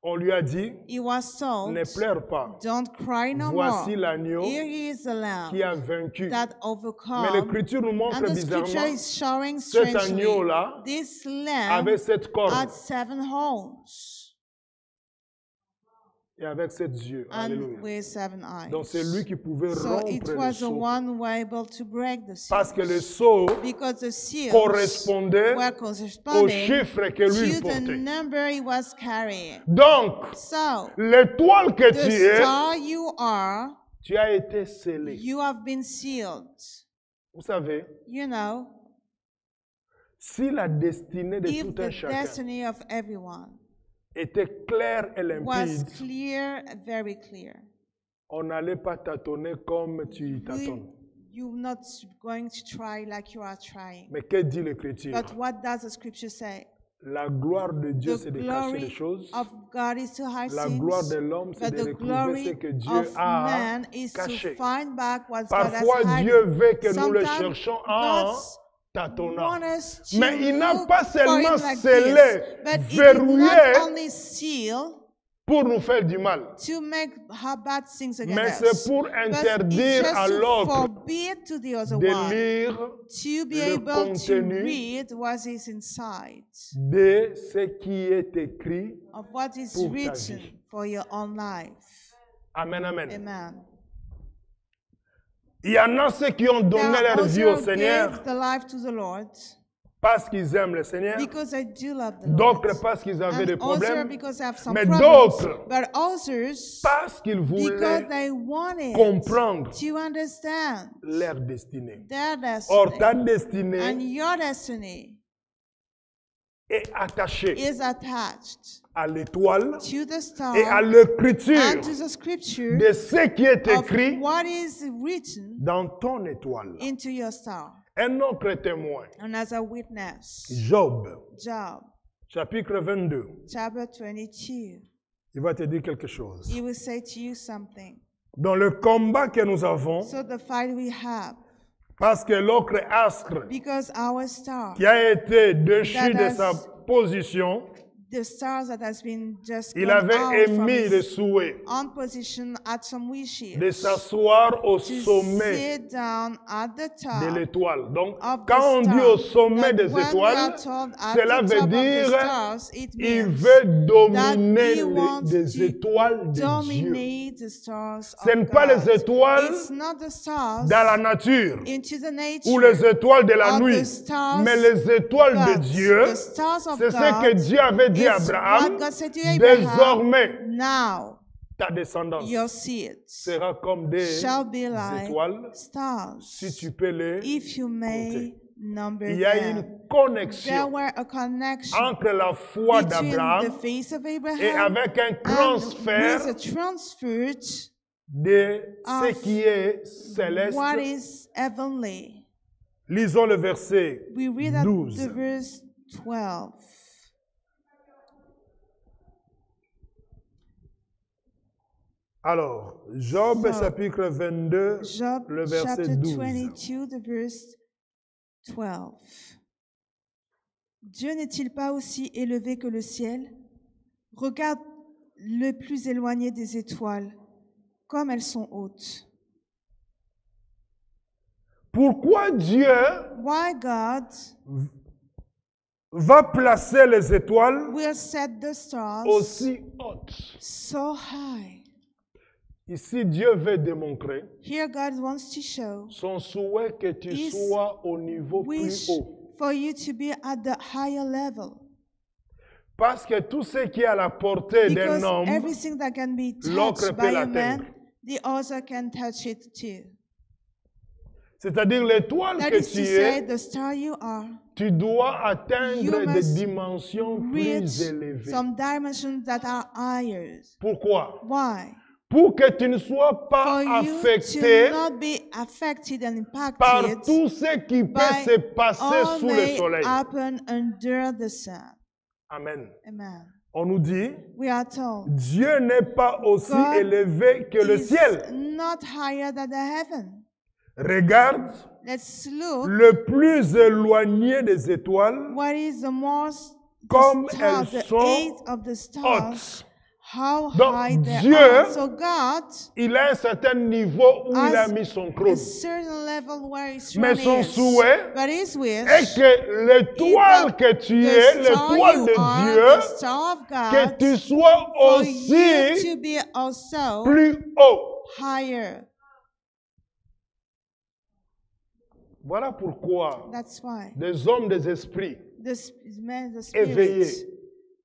on lui a dit, he was told, ne pleure pas, don't cry no voici more. l'agneau Here is the lamb qui a vaincu. that Mais overcome. l'écriture nous montre And the scripture bizarrement, is showing cet strangely, agneau-là this lamb avait 7 cornes had 7 horns et avec 7 yeux. and Alléluia. with 7 eyes. Donc c'est lui qui pouvait So it rompre le was the sceau. one who were able to break the Parce que le seals. sceau Because the seals correspondait were au corresponding chiffre que lui to the portait. number he was carrying. Donc, So, l'étoile que tu the es, star you are, tu as été scellé. you have been sealed. Vous savez, You know, si la destinée de if tout the un chacun destiny of everyone était claire et was limpide, clear, very clear, on n'allait pas tâtonner comme tu tâtonnes. you're not going to try like you are trying. Mais que dit l'Écriture? But what does the scripture say? La gloire de Dieu, The c'est de cacher les glory choses. of God is to hide La gloire things, de l'homme, c'est but de the retrouver ce glory que Dieu of a man is caché. to find back what God has Parfois, Dieu hidden. veut que nous le Sometimes cherchions en God's tâtonnant. want us to Mais il n'a look pas for seulement it like scellé, this, but he did verrouillé not only seal pour nous faire du mal, to make her bad things mais against c'est us, pour but interdire it's à just to l'autre forbid to the other de one lire to be le able to contenu read what is inside de ce qui est écrit. of what is pour ta written vie. for your own life. Amen, amen. Amen. Il y en a ceux qui ont donné There are leur vie au also Seigneur gave the life to the Lord parce qu'ils aiment le Seigneur, because they do love the Lord. d'autres parce qu'ils avaient des And also problèmes, because they have some mais problems, d'autres but others parce qu'ils because voulaient they wanted comprendre to understand leur destinée. their Or, ta destiny. destinée And your destiny est attachée is attached à l'étoile to the star et à l'écriture and to the scripture de ce qui est of écrit what is written dans ton étoile. into your star. Un autre témoin, And as a witness, Job, Job, chapitre 22, chapter 22, il va te dire quelque chose. he will say to you something. Dans le combat que nous avons, So the fight we have, parce que l'autre astre because our star, qui a été déchu That de has- sa position, the stars that has been just il gone avait out from émis le his souhait on position at some wishes de s'asseoir au to sommet sit down at the de top l'étoile. Donc, of the quand on star. dit au sommet That des when we étoiles, are told at cela the veut top of the dire stars, it il means veut dominer he wants des to étoiles de Dieu. dominate the stars Ce n'est of pas les God. étoiles It's not the stars dans la nature into the ou nature, les étoiles de la or nuit, the stars, mais les étoiles de but Dieu, the stars of c'est ce que God Dieu avait dit à is Abraham. what God said to Abraham. Désormais, Now ta descendance your seed sera comme des shall be like étoiles stars, si tu peux les if you may compter. number Il y a them. une There connexion were a connection entre la foi between the d'Abraham face of et Abraham avec un and transfert with a transfer de ce of qui est céleste. what is heavenly. Lisons le verset We read at 12. the verse 12. Alors, Job So, chapitre 22, Job le verset chapter 12. 22, the verse 12. Dieu n'est-il pas aussi élevé que le ciel? Regarde le plus éloigné des étoiles, comme elles sont hautes. Pourquoi Dieu Why God va placer les étoiles will set the stars aussi hautes. so high. Ici, Dieu veut démontrer Here God wants to show son souhait que tu His sois au niveau plus wish haut. for you to be at the higher level. Parce que tout ce qui est à la portée d'un Because homme, everything that can be l'autre touched peut by a l'atteindre. man, the other can touch it too. C'est-à-dire l'étoile That que is tu to say, es, the star you are, tu dois atteindre You des must dimensions reach plus élevées. some dimensions that are higher. Pourquoi? Why? Pour que tu ne sois pas For you affecté to not be affected and par impacted tout ce qui peut by se passer all sous le may soleil. happen under the sun. Amen. Amen. On nous dit, We are told Dieu n'est pas aussi God élevé que le is ciel. not higher than the heaven. Regarde, Let's look le plus éloigné des étoiles, what is the most comme the star, elles the sont eight of the stars, hautes. how Donc, high they Dieu are. So God, Il a un certain niveau où il a has mis son a trône. certain level where his Mais throne son is. souhait But his wish est que l'étoile que tu es, the star l'étoile you de are, Dieu, the star of que God, tu sois for aussi you to be also plus haut. higher. Voilà pourquoi That's why des hommes des esprits, the spirits éveillés,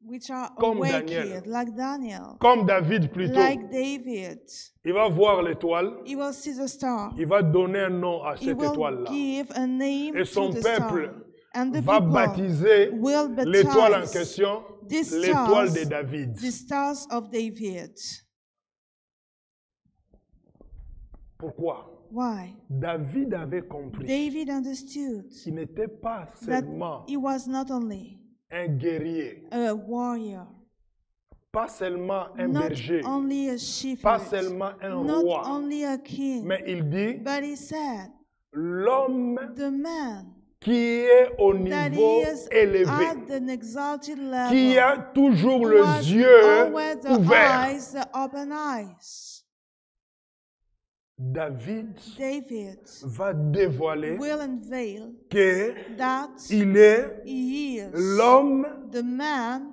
which are comme awakened, Daniel, like Daniel, comme David plutôt, like David, il va voir l'étoile, he will see the star. il va donner un nom à He cette will étoile-là. give a name Et son to the peuple star. And the va people baptiser will l'étoile en baptize question, these l'étoile de stars, David. the stars of David. Pourquoi? Why? David avait compris David understood qu'il n'était pas that seulement he was not only un guerrier, a warrior, pas seulement un not berger, only a pas shepherd, seulement un not roi, only a king, mais il dit but he said, l'homme the man qui est au that niveau is élevé, at an exalted qui level, a toujours who les has yeux always the ouverts. eyes, the open eyes. David David va dévoiler will unveil que that il est he is l'homme the man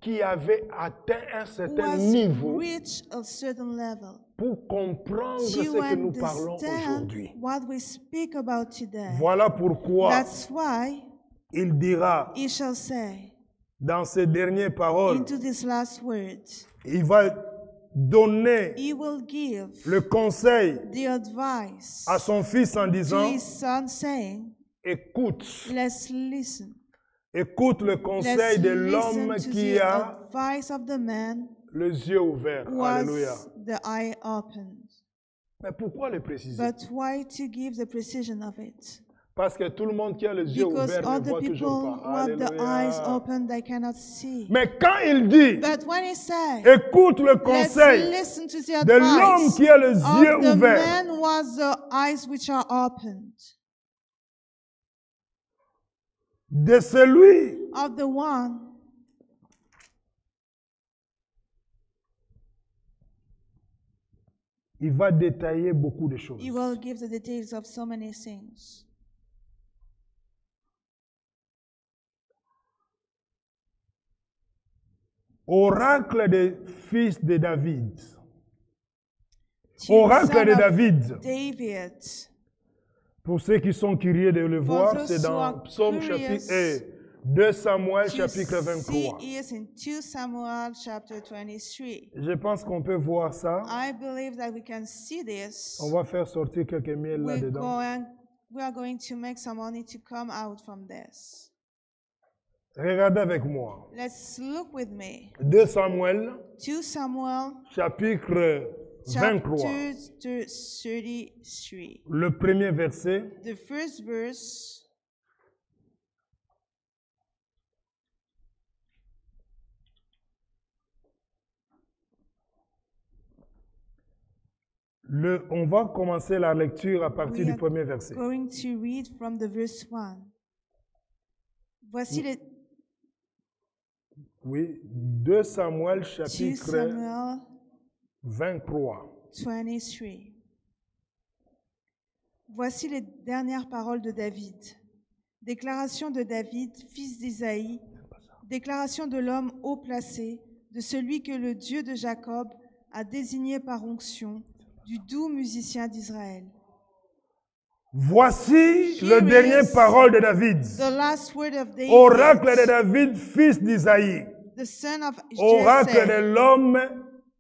qui avait atteint un who certain has niveau reached a certain level pour comprendre ce to que nous parlons understand aujourd'hui. what we speak about today. Voilà pourquoi That's why il dira he shall say dans ses dernières paroles, into this last word, il va donner he will give le conseil the advice à son fils en to disant, his son, saying, écoute, let's listen. écoute le Let's conseil de l'homme listen to qui the a advice of the man les yeux ouverts. who Alléluia. has the eye opened. Mais pourquoi le préciser? But why to give the precision of it? Parce que tout le monde qui a les yeux Because ouverts all ne the voit toujours people pas. who have the eyes Alléluia. open, they cannot see. Mais quand il dit, But when he says, écoute le let's conseil listen to the de l'homme advice qui a les yeux of the ouverts, man who has the eyes which are opened, de celui of the one il va détailler beaucoup de choses. he will give the details of so many things. Oracle des fils de David. To Oracle son de of David. David. Pour ceux qui sont curieux de le voir, those c'est who dans are Psaume curious chapitre 2 Samuel To chapitre see 23. is in 2 Samuel chapter 23. Je pense qu'on peut voir ça. I believe that we can see this. On va faire sortir quelques miels là-dedans. We are going to make some money to come out from this. Regardez avec moi. Let's look with me. 2 Samuel 2 Samuel chapitre 23. chapter 33. Le premier verset. The first verse. On va commencer la lecture à partir We du are premier verset. going to read from the verse 1. Voici le Oui, 2 Samuel 2 chapitre Samuel 23. 23. Voici les dernières paroles de David. Déclaration de David, fils d'Isaïe, déclaration de l'homme haut placé, de celui que le Dieu de Jacob a désigné par onction, du doux musicien d'Israël. Voici Here le dernier is parole de David. The last word of David, Oracle de David, fils d'Isaïe. the son of Oracle de Jesse, l'homme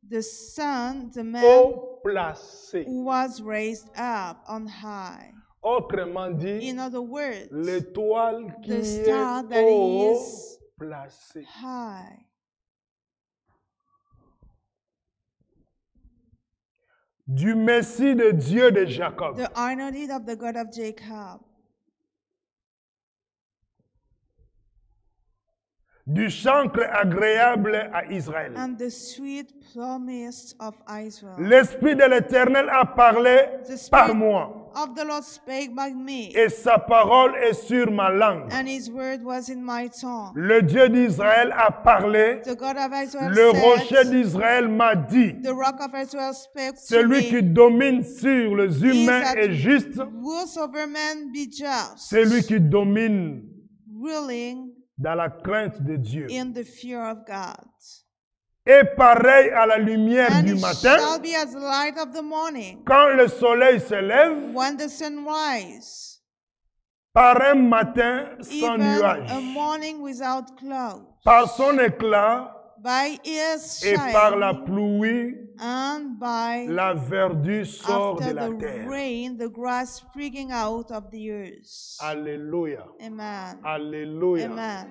the son, the man haut placé. who was raised up on high. Autrement dit, In other words, l'étoile qui the est star that haut is placé. high. Du Messie de Dieu de Jacob. The anointed of the God of Jacob. Du chancre agréable à Israël. And the sweet promise of Israel. L'Esprit de l'Éternel a parlé The par Spirit moi. of the Lord spake by me, Et sa parole est sur ma langue. and his word was in my tongue. Le Dieu d'Israël a parlé. The God of Israel Le rocher said, d'Israël m'a dit. the rock of Israel spake to Celui qui me, domine sur les humains that est juste. whosoever man be just, Celui qui domine ruling dans la crainte de Dieu. in the fear of God. Et pareil à la lumière And du it matin, shall be as the light of the morning, quand le soleil se lève, when the sun rise, par un matin sans even a nuage, morning without clouds, par son éclat by his et par la shine, pluie, and by la verdure sort after de la the terre. rain, the grass springing out of the earth. Alléluia. Amen. Alléluia. Amen.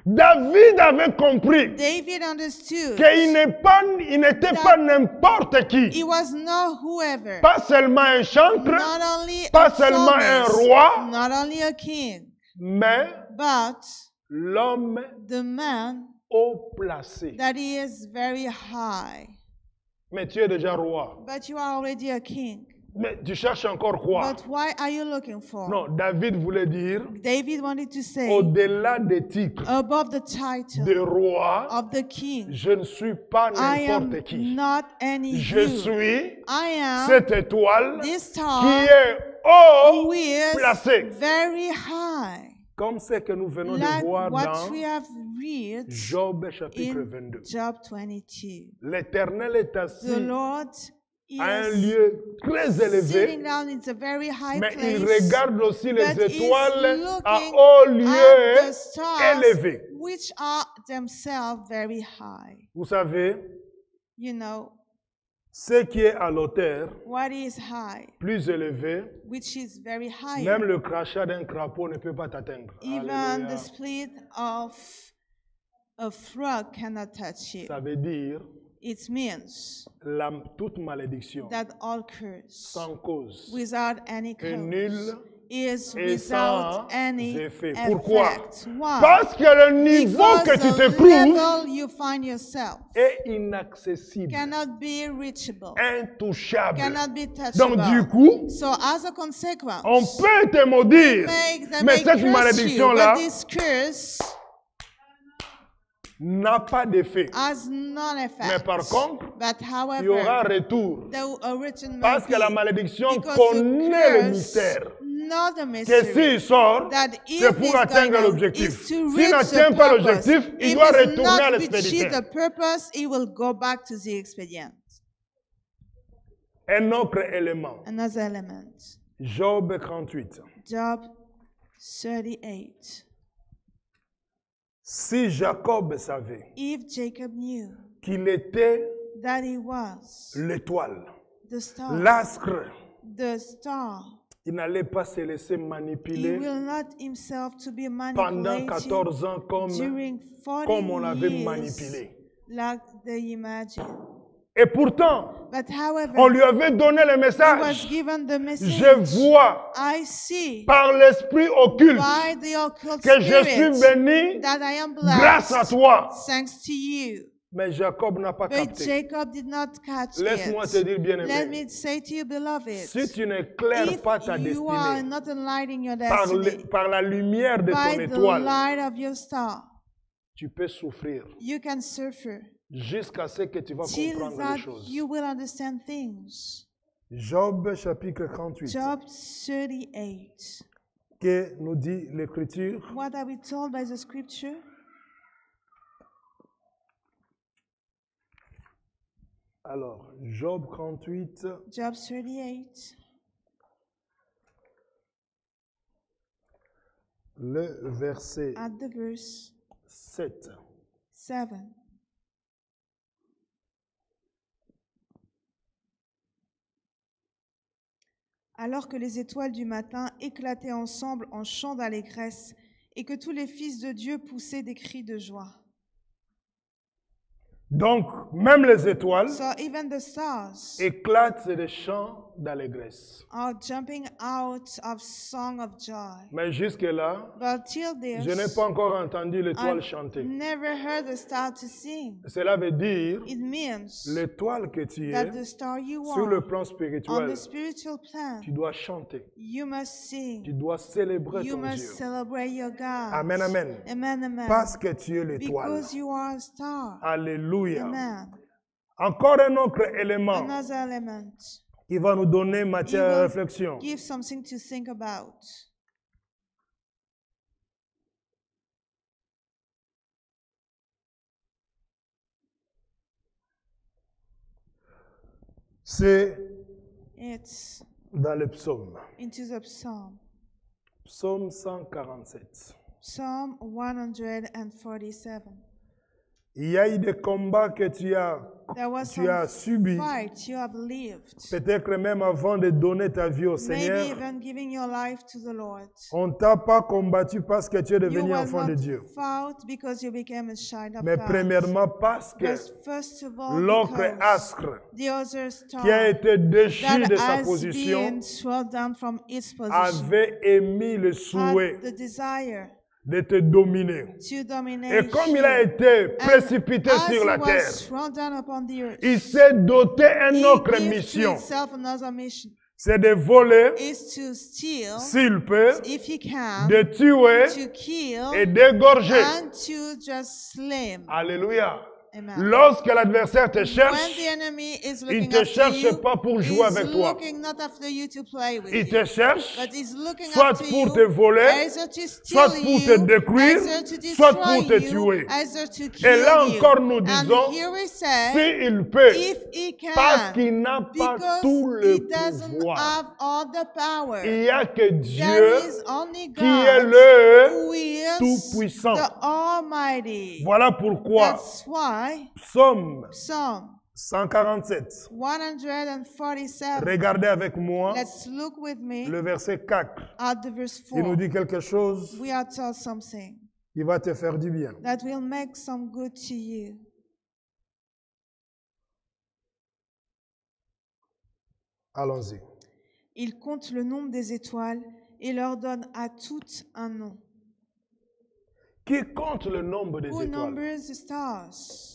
David avait compris David understood qu'il n'était pas n'importe qui. he was not whoever, Pas seulement un chancre, not only pas a seulement un psalmist, roi, not only a king, mais but l'homme the man haut placé. that is very high. Mais tu es déjà roi. But you are already a king. Mais tu cherches encore quoi? But why are you looking for? Non, David voulait dire, David wanted to say, au-delà des titres above the de title roi, of the king, je ne suis pas I am n'importe qui. not any Je you. suis I am cette étoile this qui star est haut who is placée. very high, Comme ce que nous venons like de voir what dans we have read Job chapitre in 22. Job 22. L'Éternel est The assis Lord à un is lieu très élevé, sitting down in a very high mais il place, regarde aussi les but is étoiles à looking haut at lieu the stars, élevé. which are themselves very high. Vous savez, You know, ce qui est à l'auteur, what is high, plus élevé, which is very high. même le crachat d'un crapaud ne peut pas t'atteindre. Even Alléluia. the split of a frog cannot touch you. Ça veut dire It means toute malédiction that all curse sans cause without any est cause nulle is et without sans any effet. effect. Pourquoi? Why? Parce que le niveau que Because tu te the trouves level you find yourself est inaccessible, cannot be reachable, intouchable. cannot be Donc du touchable. coup, So as a consequence, on peut te maudire, they mais may cette curse you, malédiction-là but this curse n'a pas d'effet. has non effect. Mais par contre, But il y aura however, retour. the return Parce que la may be, malédiction because connaît le the mystère. curse, not the Que mystery, s'il sort, that c'est if pour it's atteindre going on, l'objectif. is to S'il reach n'atteint the pas purpose. l'objectif, il If doit it's retourner à not reaching l'expéditeur. the purpose, he will go back to the expedient. Un autre élément. Another element. Job 38. Job 38. Si Jacob savait If Jacob knew qu'il était that he was l'étoile, the star, l'astre, the star, il n'allait pas se laisser he manipuler will not himself to be pendant manipulated 14 ans during 40 comme on l'avait years manipulé. like they imagine. Et pourtant, But however, on lui avait donné le he was message. given the message. Je vois I see par l'esprit occulte by the occult que je suis spirit béni that I am grâce à blessed toi. thanks to you. Mais Jacob n'a pas But capté. Jacob did not catch Laisse-moi te it. dire, Let bien-aimé, me say to you, beloved, si tu n'éclaires pas ta if you are destinée not enlightening your par, destiny par la lumière de ton by the étoile, light of your star, tu peux souffrir you can suffer jusqu'à ce que tu vas till comprendre that les choses. you will understand things. Job chapitre 38. Job 38. Que nous dit l'Écriture? What are we told by the scripture? Alors, Job 38, Job 38. le verset At the verse 7. 7. Alors que les étoiles du matin éclataient ensemble en chants d'allégresse et que tous les fils de Dieu poussaient des cris de joie. Donc, même les étoiles So even the stars éclatent des chants d'allégresse. are jumping out of song of joy. Mais jusque-là, But till this, je n'ai pas encore entendu l'étoile I've chanter. never heard the star to sing. Cela veut dire, It means l'étoile que tu that es, the star you sur le are plan on spirituel, the spiritual plan, tu dois chanter. you must Tu sing. dois célébrer You ton must Dieu. celebrate your God. Amen, amen. Amen, amen. Parce que tu es l'étoile. Because you are a star. Alléluia. Amen. Encore un autre élément Another element. qui va nous donner matière He à will réflexion. give something to think about. C'est It's dans le psaume. into the psalm. Psaume 147. Psalm 147. Il y a eu des combats que There was tu as some subis, fight you have lived. peut-être même avant de donner ta vie au Maybe Seigneur. even giving your life to the Lord. On ne t'a pas combattu parce que tu es You devenu were enfant de not Dieu. fought because you became a child of Mais God. premièrement parce que But first of all, l'ocre because astre the other qui a star été déchu that de sa has position been thrown down from its position avait émis le souhait had the desire de te dominer. to dominate Et comme il a you. été précipité As sur he la was terre, thrown down upon the earth, il s'est doté une he autre gave to mission. himself another mission, C'est de voler, is to steal, s'il peut, if he can, de tuer to kill, et d'égorger. and to just slay. Alléluia. Amen. Lorsque l'adversaire te When cherche, the enemy is il looking te after cherche you, pas pour jouer he's avec toi. looking not after you to play with Il you, te cherche but he's looking soit after pour you, te voler, either to soit steal pour te you, détruire, either to soit destroy pour te you, tuer. either to kill Et là you. encore, nous And disons, here we say, s'il peut, if he parce can, qu'il n'a pas because tout he le doesn't pouvoir. have all the power. Il n'y a que There Dieu is only qui est God le who is Tout-Puissant. the Almighty. Voilà pourquoi That's why Psaume Psalm 147. 147. Regardez avec moi Let's look with me le verset 4. at the verse Il nous 4. dit quelque chose We are told something qui va te faire du bien. that will make some good to you. Allons-y. Il compte le nombre des étoiles et leur donne à toutes un nom. Qui compte le nombre des Who étoiles? numbers the stars?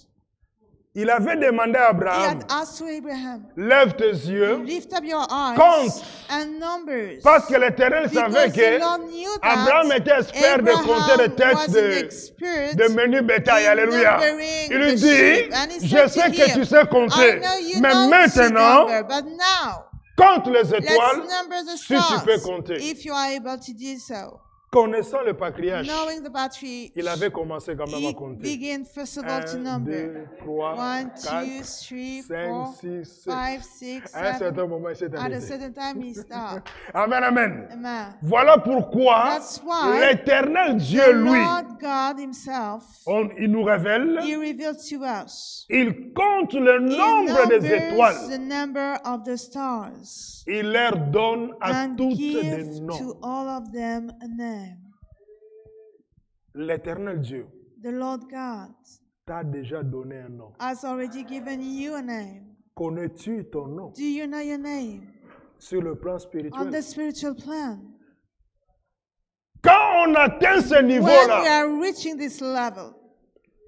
Il avait demandé à He Abraham, had asked to Abraham, lève tes yeux, lift up your eyes Compte. and numbers. parce que l'Éternel savait Because que the Lord knew Abraham that était expert de compter les Abraham têtes was an de expert menu bétail. in Alléluia. numbering Il lui the dit, sheep. And he je said sais to que him, tu sais I compter, know you mais know to maintenant, number, but now compte les let's étoiles number the si tu peux stars compter. if you are able to do so. Connaissant le patriarche, Knowing the battery, il avait commencé quand même à he compter. began first of all to 1, number. 2, 3, 1, 4, 2, 3, 5, 4, 6, 7. 5, 6, À un 7. certain moment, il s'est At a arrêté. certain time he stopped. Amen, amen. Amen. Voilà pourquoi That's why l'Éternel Dieu, The lui, Lord God himself, il nous révèle, he revealed to us. il compte le He nombre des numbers étoiles. the number of the stars Il leur donne à and toutes des give noms. to all of them a name. L'Éternel Dieu The Lord God t'a déjà donné un nom. has already given you a name. Connais-tu ton nom Do you know your name? sur le plan On spirituel? the spiritual plan. Quand on atteint ce When we niveau-là, are reaching this level,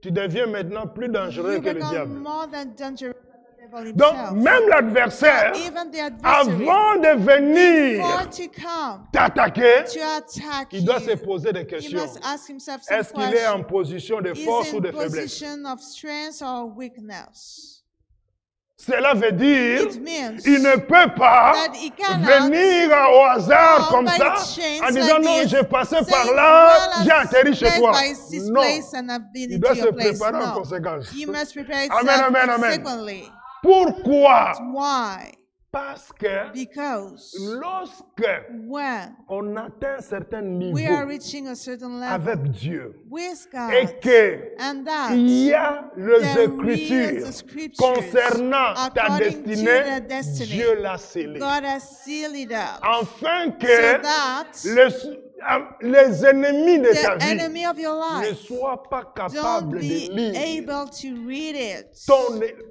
tu deviens maintenant plus dangereux you que le become diable. more than dangerous than the devil Donc, himself. même l'adversaire, Even the adversary, avant de venir before to come t'attaquer, to attack il doit se you, poser des he questions. must ask himself some Est-ce qu'il est en questions. position de Is force ou in de faiblesse? position of strength or weakness? Cela veut dire It means il ne peut pas that he cannot venir au hasard come comme by ça chance en disant like non, this, j'ai passé par saying, là, well, j'ai atterri chez I've toi. passed by this Non, place and I've been il into doit se your place. préparer en No. conséquence. You must prepare Amen, yourself amen, amen. consequently. Pourquoi? Why? Parce que Because lorsque when on atteint un certain we are niveau reaching a certain level avec Dieu with et God, que and that il y a les there Écritures is the scriptures concernant ta according to destinée, their destiny, Dieu l'a scellé. God has sealed it up Afin so que that les ennemis de ta the vie enemy of your ne life soient pas don't capables be de lire able to read it.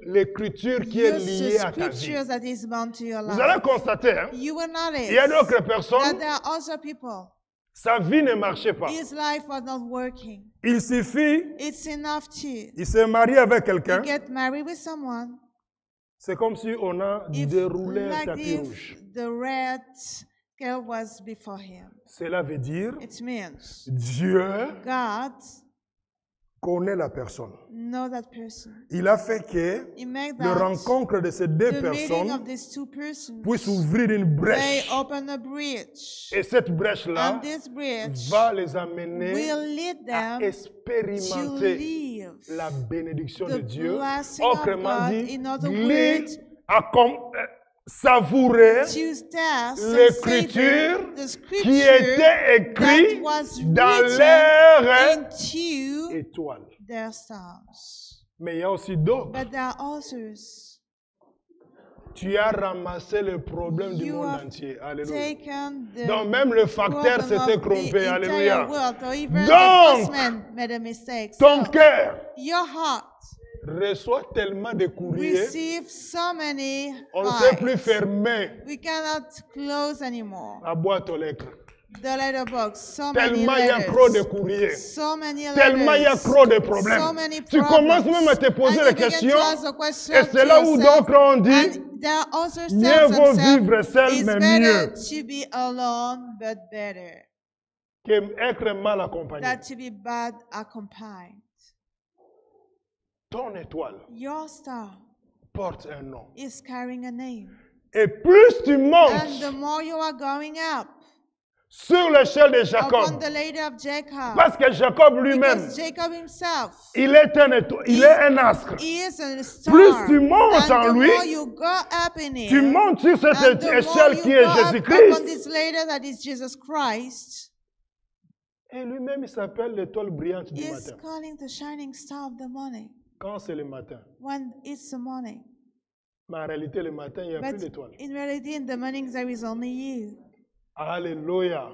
l'écriture qui est Use liée the à ta vie. scriptures that is bound to your Vous allez life. constater, hein, You will il y a notice d'autres personnes, that there are other people. sa vie ne marchait pas. His life was not working. Il suffit, It's enough to il s'est marié avec you quelqu'un, get married with someone. c'est comme si on a If, déroulé un like tapis if rouge. the red scale was before him. Cela veut dire It means Dieu God connaît la personne. know that person. Il a fait que He made la that rencontre de ces deux the meeting personnes of these two persons puisse ouvrir une may brèche. open a bridge. Et cette brèche-là And this bridge va les amener will lead à them to expérimenter live la bénédiction the de Dieu. blessing of Autrement God. dit, In other lire, words, savourer to test and l'écriture savor the qui scripture était écrite that was dans written l'air into étoile. their stars. Mais il y a aussi d'autres. But there are others. Tu as ramassé le problème du You monde have entier. Alléluia. taken the Donc même le facteur problem s'était of trompé. the Alléluia. entire world, or even Donc, the postman made a mistake. Ton So, cœur your heart reçoit tellement de courriers, receives so many on ne sait files. plus fermer We cannot close anymore. la boîte aux lettres. The letterbox, so many Tellement il y a trop de letters. courriers. So many Tellement il y a letters. trop de problèmes. So many Tu commences problems. même à te poser And des you begin to questions. ask the question Et to c'est là où yourself, d'autres ont dit, and there are others mieux says vaut themselves, vivre seul, it's mais better mieux to be alone, but better qu'être mal accompagné. than to be bad accompanied. Ton étoile Your star porte un nom. is carrying a name. Et plus tu And the montes more you are going up sur l'échelle de upon Jacob, the ladder of Jacob, parce que Jacob lui-même, because Jacob himself, il est un étoile, il est un astre. he is a star. Plus tu montes And en the lui, more you go up in tu him, montes sur cette and the more échelle you qui est go up upon Jésus-Christ. this ladder that is Jesus Christ, Et lui-même, il s'appelle l'étoile brillante du is matin. calling the shining star of the morning Quand c'est le matin. when it's the morning. Mais en réalité, le matin, il n'y a But plus d'étoile. in reality, in the mornings, there is only you. Alléluia.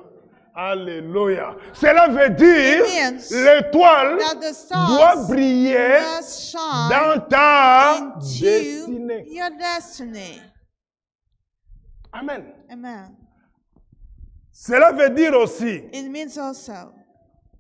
Alléluia. Cela veut dire It means l'étoile that the doit stars briller must shine dans ta into destinée. your destiny. Amen. Amen. Cela veut dire aussi, It means also,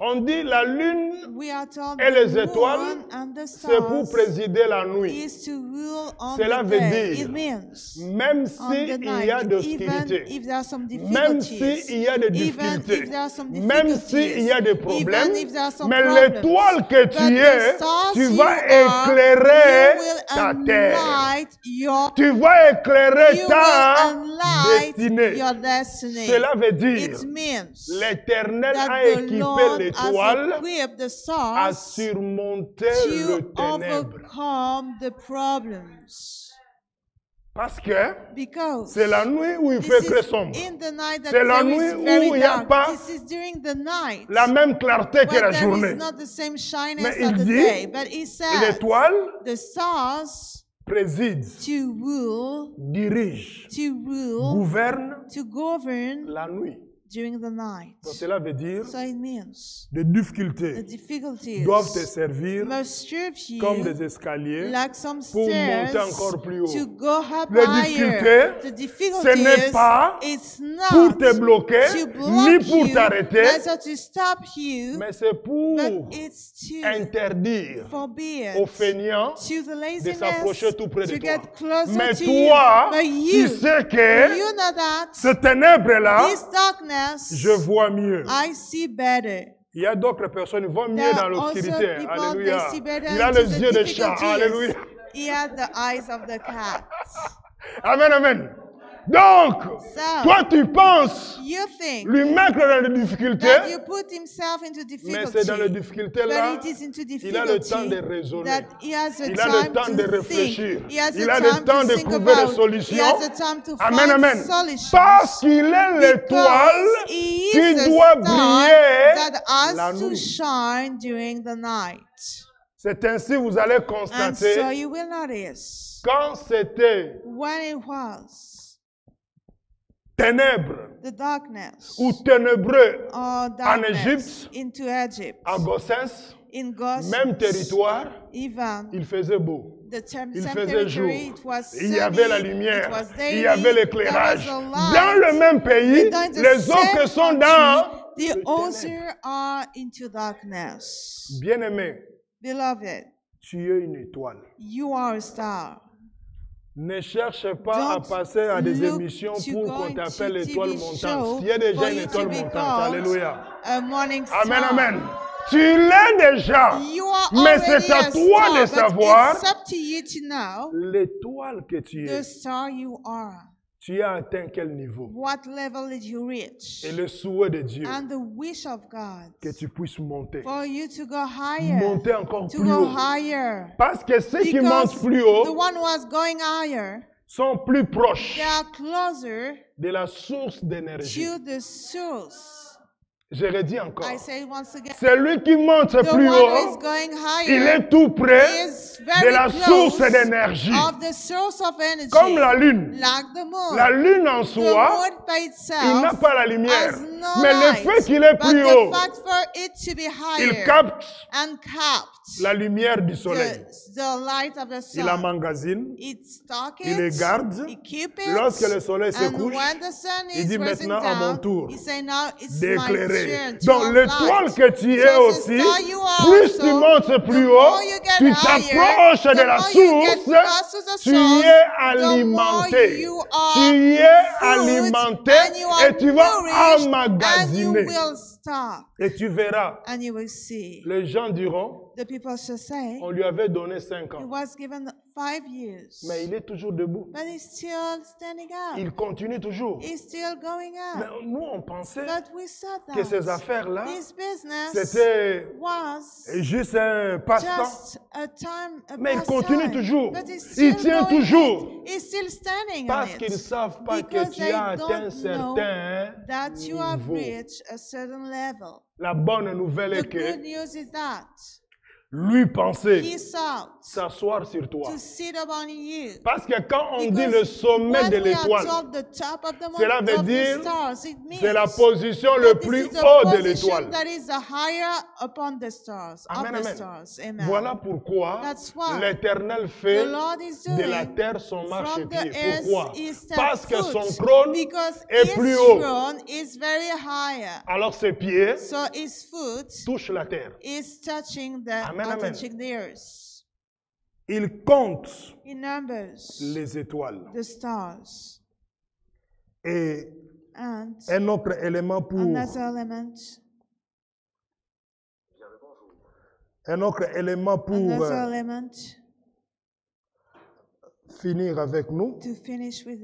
on dit la lune, we are told Et the les étoiles, moon and the c'est pour stars présider la nuit. is to rule on Cela the veut day. dire, It means même on the s'il y a night, even d'obscurité, if there are some même difficultés, s'il y a des even difficultés, if there are some même difficulties, s'il y a des problèmes, even if there are some mais problems, l'étoile que but tu the es, stars tu you vas are, éclairer you will ta terre. enlight your, Tu vas éclairer you ta will enlight destinée. your destiny. Cela veut dire, It means l'Éternel that a the équipé Lord has l'étoile equipped the à stars surmonter to le ténèbre. overcome the problems. Parce que Because c'est la nuit où il this fait is très sombre. in the night that C'est la there nuit is où very il n'y a dark. pas This is during the night la même clarté que when la there journée. is not the same shyness Mais of il the dit, day. But he said l'étoile the stars préside, to rule, dirige, gouverne to govern la nuit. during the night. Donc cela veut dire So it means des the difficultés difficulties doivent te servir must serve you comme des escaliers like some pour stairs monter encore plus haut. to go up Les higher. difficultés, The ce difficulties, n'est pas it's pour not te bloquer, to ni block pour you, t'arrêter, neither to stop you, mais c'est pour but it's to interdire forbid aux feignants to the de laziness s'approcher tout près de to toi. get closer Mais to toi, you. But tu you, sais que you know that ce ténèbre-là, this darkness, je vois mieux. I see better. Il y a d'autres personnes qui vont mieux There dans are also l'obscurité. people, Alléluia. they see better Il a into les the yeux de chat. difficult years. Alléluia. He has the eyes of the cat. Amen, amen. Donc, So, toi tu penses you think lui mettre dans les difficultés, that you put himself into mais c'est dans les difficulty, difficultés but là, it is into il a le temps de difficulty raisonner. that he has the Il a le time temps de to réfléchir. think. He has Il the a le time temps to de think trouver des about. He solutions. has the time to Amen, find amen. solutions. Parce qu'il est l'étoile Because he is qui the doit star briller that la has to nuit. shine during the night. C'est ainsi vous allez And so constater you will notice quand c'était when it was ténèbres the darkness ou ténébreux or darkness Égypte, into Egypt, à Gossens, in Goshen, même territoire, even il faisait beau. the same Il faisait jour. territory, it was Il y avait la sunny, lumière. it was Il daily, y avait l'éclairage. there was a Dans light. le même pays, Dans the les autres same sont country, dans the le others ténèbre. are into darkness. Bien-aimé, Beloved, tu es une étoile. you are a star. Ne cherche pas à Don't passer à des look émissions to pour go qu'on into t'appelle l'étoile TV montante. show Il y a déjà for une you to étoile be montante. called Alléluia. a morning star. Amen, amen. Tu l'es déjà. You are Mais already c'est à a toi star, de but savoir it's up to you to know l'étoile que tu the es. star you are. Tu as atteint quel niveau? What level did you reach? Et le souhait de Dieu, And the wish of God que tu puisses monter. for you to go higher. Monter encore To plus go haut. higher. Parce que ceux qui Because montent plus the haut one who is going higher, sont plus proches they are closer de la source d'énergie. to the source. Je redis encore. I say it once again. Celui qui monte The plus one who is haut, going il higher est tout près is de very la source close d'énergie. of the source of energy. Comme la lune. Like the moon. La lune en The soi, moon by il n'a itself pas la lumière. has no Mais le light. fait qu'il est But plus the haut, fact for it to be il higher capte and capped la lumière du soleil. the light of the Il sun. emmagasine, It stock il les it, garde. it keep it, Lorsque le soleil se and couche, when the sun il is dit rising maintenant à mon down, tour he say now it's my d'éclairer. turn to Donc have l'étoile light. que tu es So the aussi, star you are plus also, tu montes plus the haut, more you get tu higher, t'approches the de la more you get source, closer to the tu y source, es the more alimenté. you are Tu y es food, alimenté and you are et tu vas nourished, and you emmagasiner. will stock, Et tu verras, and you will see. les gens diront, The people shall say, on lui avait donné 5 he ans, was given 5 years, mais il est toujours debout. but he's still standing up. Il continue toujours. He's still going Mais up. nous, on pensait But we saw que ces that affaires-là, this business c'était was juste un passe-temps. just a time, a Mais il continue pastime. toujours. But he's Il still tient going toujours. it. He's still standing Parce on qu'ils ne it. savent pas que Because tu they as atteint un don't know certain that you have niveau. reached a certain level. La bonne nouvelle The est good que news is that lui pensait he sought s'asseoir sur toi. to sit upon you. Parce que quand on dit Because le sommet when de we are l'étoile, told the top of the cela veut of the dire stars, it means c'est la position le that plus this is the haut de position l'étoile. that is the higher upon the stars, Amen, of the amen. stars. Amen. Voilà pourquoi That's why l'Éternel fait the Lord is de la doing terre son from marchepied. the earth Pourquoi? is Parce que foot, son trône because est his plus haut. throne is very higher. Alors ses pieds So his foot touchent la terre. is touching the Amen, amen. touching the earth. Il compte He numbers les étoiles. the stars. Et And un autre élément pour, another element, un autre élément pour another element finir avec nous. to finish with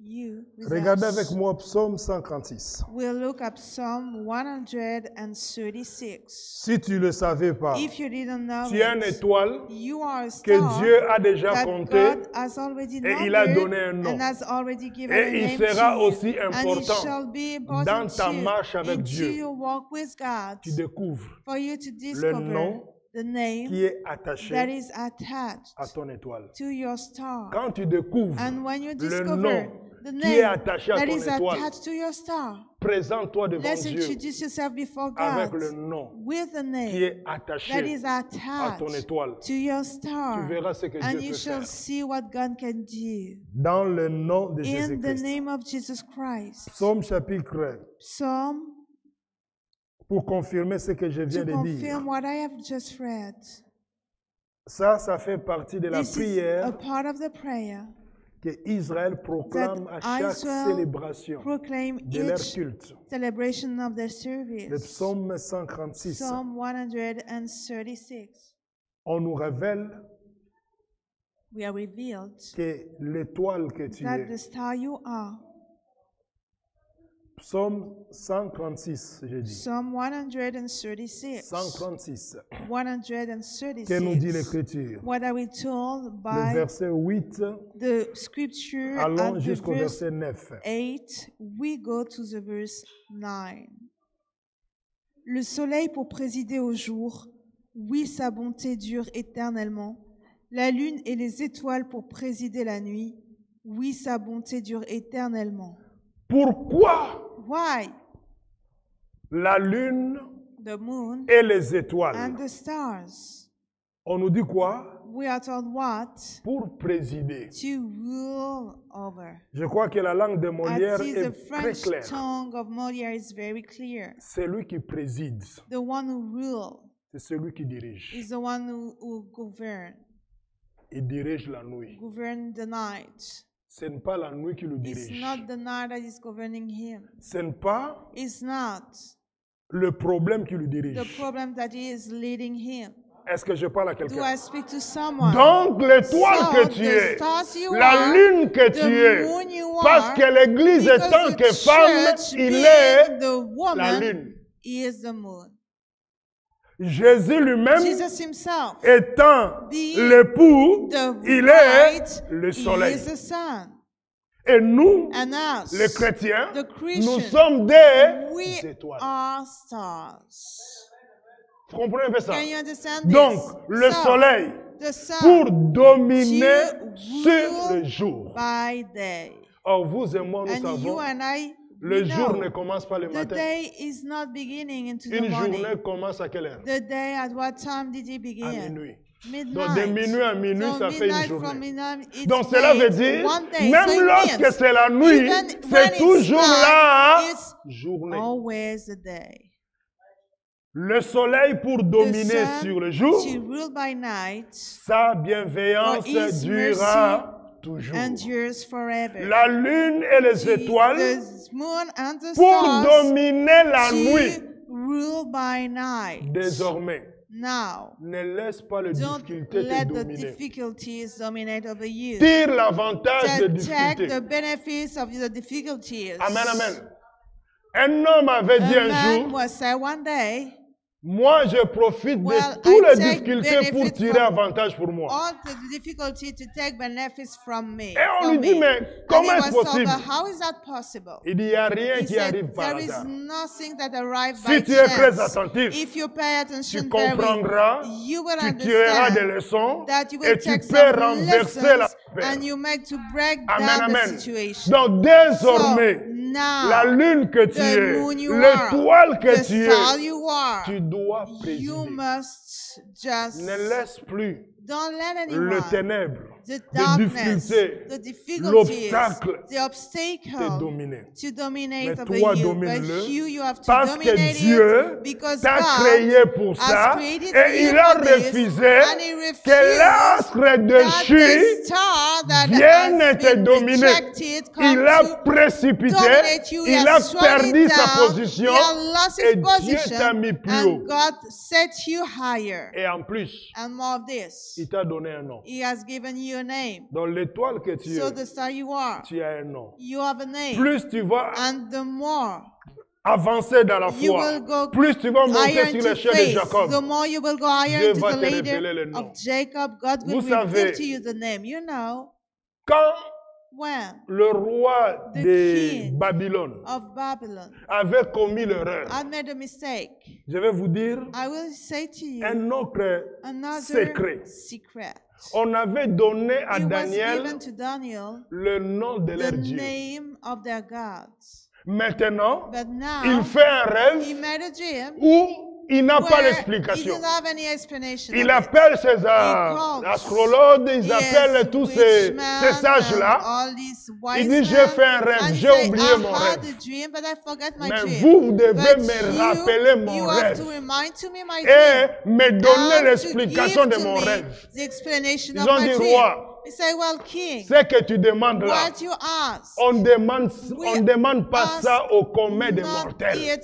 you. With Regardez us. avec moi Psaume 136. We'll look up Psalm 136. Si tu ne le savais pas, If you didn't know Tu es une it, étoile you are a que star Dieu a déjà that comptée God has already et il a numbered donné un nom. and has already given a Et il name sera to you. aussi And it important shall be important dans ta to you marche avec into Dieu. your walk with God Tu découvres for you to discover nom the name qui est that attaché is attached à ton étoile. to your star. Quand tu découvres And when you le discover nom the qui est name attaché à that ton is étoile, attached to your star, présente-toi devant let's Dieu introduce yourself before avec God le nom with the qui name est that attaché is à ton attached étoile. to your Tu star. verras ce que And Dieu you peut shall faire. see what God can do. dans le nom de In the Jésus-Christ. name of Jesus Christ. Psaume chapitre, Psalm, pour confirmer ce que je viens to de dire. confirm what I have just read. Ça fait partie de la This is prière a part of the prayer que Israël proclame à chaque Israel célébration proclaim de leur each culte. celebration of their Le service. psaume 136, Psalm 136. on nous révèle We are revealed que l'étoile que tu that es, the star you are. psaume 136, j'ai dit, Psalm 136. 136, 136. que nous dit l'Écriture? What are we told Le by verset 8, the scripture allons at the jusqu'au verse verset 9. 8? We go to the verse 9. Le soleil pour présider au jour, oui, sa bonté dure éternellement. La lune et les étoiles pour présider la nuit, oui, sa bonté dure éternellement. Pourquoi Why? la lune The moon et les étoiles? and the stars. On nous dit quoi? We are told what? Pour présider. To rule over. Je crois que la langue de I Molière see the est très French claire. tongue of Molière is very clear. Celui qui préside, The one who rules c'est celui qui dirige. is the one who governs. Il dirige la nuit. Govern the night. Ce n'est pas la nuit qui le It's dirige. not the night that is governing him. Ce n'est pas It's not le problème qui le the dirige. problem that is leading him. Est-ce que je parle à Do quelqu'un? I speak to someone? Donc l'étoile So, que tu the es, stars you la are, lune que the tu es, moon you parce are, que l'Église because étant the que femme, church il being est the woman la lune. is the moon. Jésus lui-même Jesus himself, étant being l'époux, the il bride, est le soleil. he is the sun. Et nous, And us, les chrétiens, the nous Christians, sommes des we étoiles. are stars. Vous comprenez un peu ça? Can you understand this? Donc, le So, soleil, the sun pour dominer to sur rule le jour. by day. Or, vous et moi, nous And you savons, and I, le we jour know ne commence pas le the matin. day is not beginning into the Une morning. journée commence à quelle heure? The day, at what time did it À begin? minuit. Midnight. Donc, de minuit à minuit, So ça fait une midnight from journée. midnight, it's Donc, cela veut made dire, one day. même So it lorsque means c'est la nuit, even when c'est it's toujours night, là, it's journée. always the day. Le soleil pour dominer sun sur le jour, to rule by night sa bienveillance For his durera toujours. endures forever. La lune et les étoiles The moon and the pour stars dominer la nuit. to rule by night. Désormais, Now, ne laisse pas les don't difficultés te let the dominer. difficulties dominate over you. Tire l'avantage des Take difficultés. the benefits of the difficulties. Amen, amen. Un homme avait dit A un man jour, was said one day, moi je profite Well, de toutes I les take difficultés pour benefit tirer from avantage pour moi. all the difficulty to take benefits from me. Et on from lui dit, me. mais And comment he est-ce was told, possible? "But how is that possible?" Il dit, il n'y a rien He qui said, arrive par there is hasard. nothing that arrives Si by tu es très chance. attentif, If you pay attention tu very, comprendras, you will tu tireras des understand leçons that you et will tu take peux some renverser la lessons paix. and you make to break Amen, down amen. the situation. Donc désormais, So, now, la lune que tu the es, moon you l'étoile are, que the tu star es, you are, tu dois you présider. must just Ne laisse plus don't let le anyone, ténèbre, the les darkness, difficultés, the difficulties, l'obstacle the te obstacle dominer. to dominate Mais over toi, you, domine-le, but you have to parce que dominate Dieu it because t'a God créé pour has ça created et you il a for this, refusé and he refused que l'astre that déchu the star that vienne has te been dominer. rejected come Il a to précipité, dominate you. He il has a thrown perdu it sa down, position he has lost et his Dieu position, t'a mis plus haut. and God set you higher. Et en plus, And more of this, il t'a donné un nom. he has given you a name. Dans l'étoile que tu So es, the star you are, tu as un nom. you have a name. Plus tu vas And the more avancer dans la you foi, will go plus tu vas monter higher sur into l'échelle de faith, Jacob. the more you will go higher Dieu into va the te révéler ladder le nom. of Jacob. God will Vous reveal savez, to you the name. You know, Quand when le roi The de king Babylone of Babylon avait commis l'erreur, had made a mistake, je vais vous dire I will say to you un autre another secret. secret. On avait donné à It was Daniel given to Daniel le nom de leur the Dieu. name of their gods. Maintenant, But now il fait un he rêve made a dream où il n'a pas where he l'explication. didn't have any explanation. Il of it. appelle ses calls astrologues, ils appellent tous ces sages-là. Il dit, j'ai fait un rêve, j'ai oublié mon rêve. Mais vous devez me rappeler mon rêve et me donner l'explication de mon rêve. Ils Ils ont dit, roi, ce que tu demandes là, on ne demande pas ça au commun des mortels. Et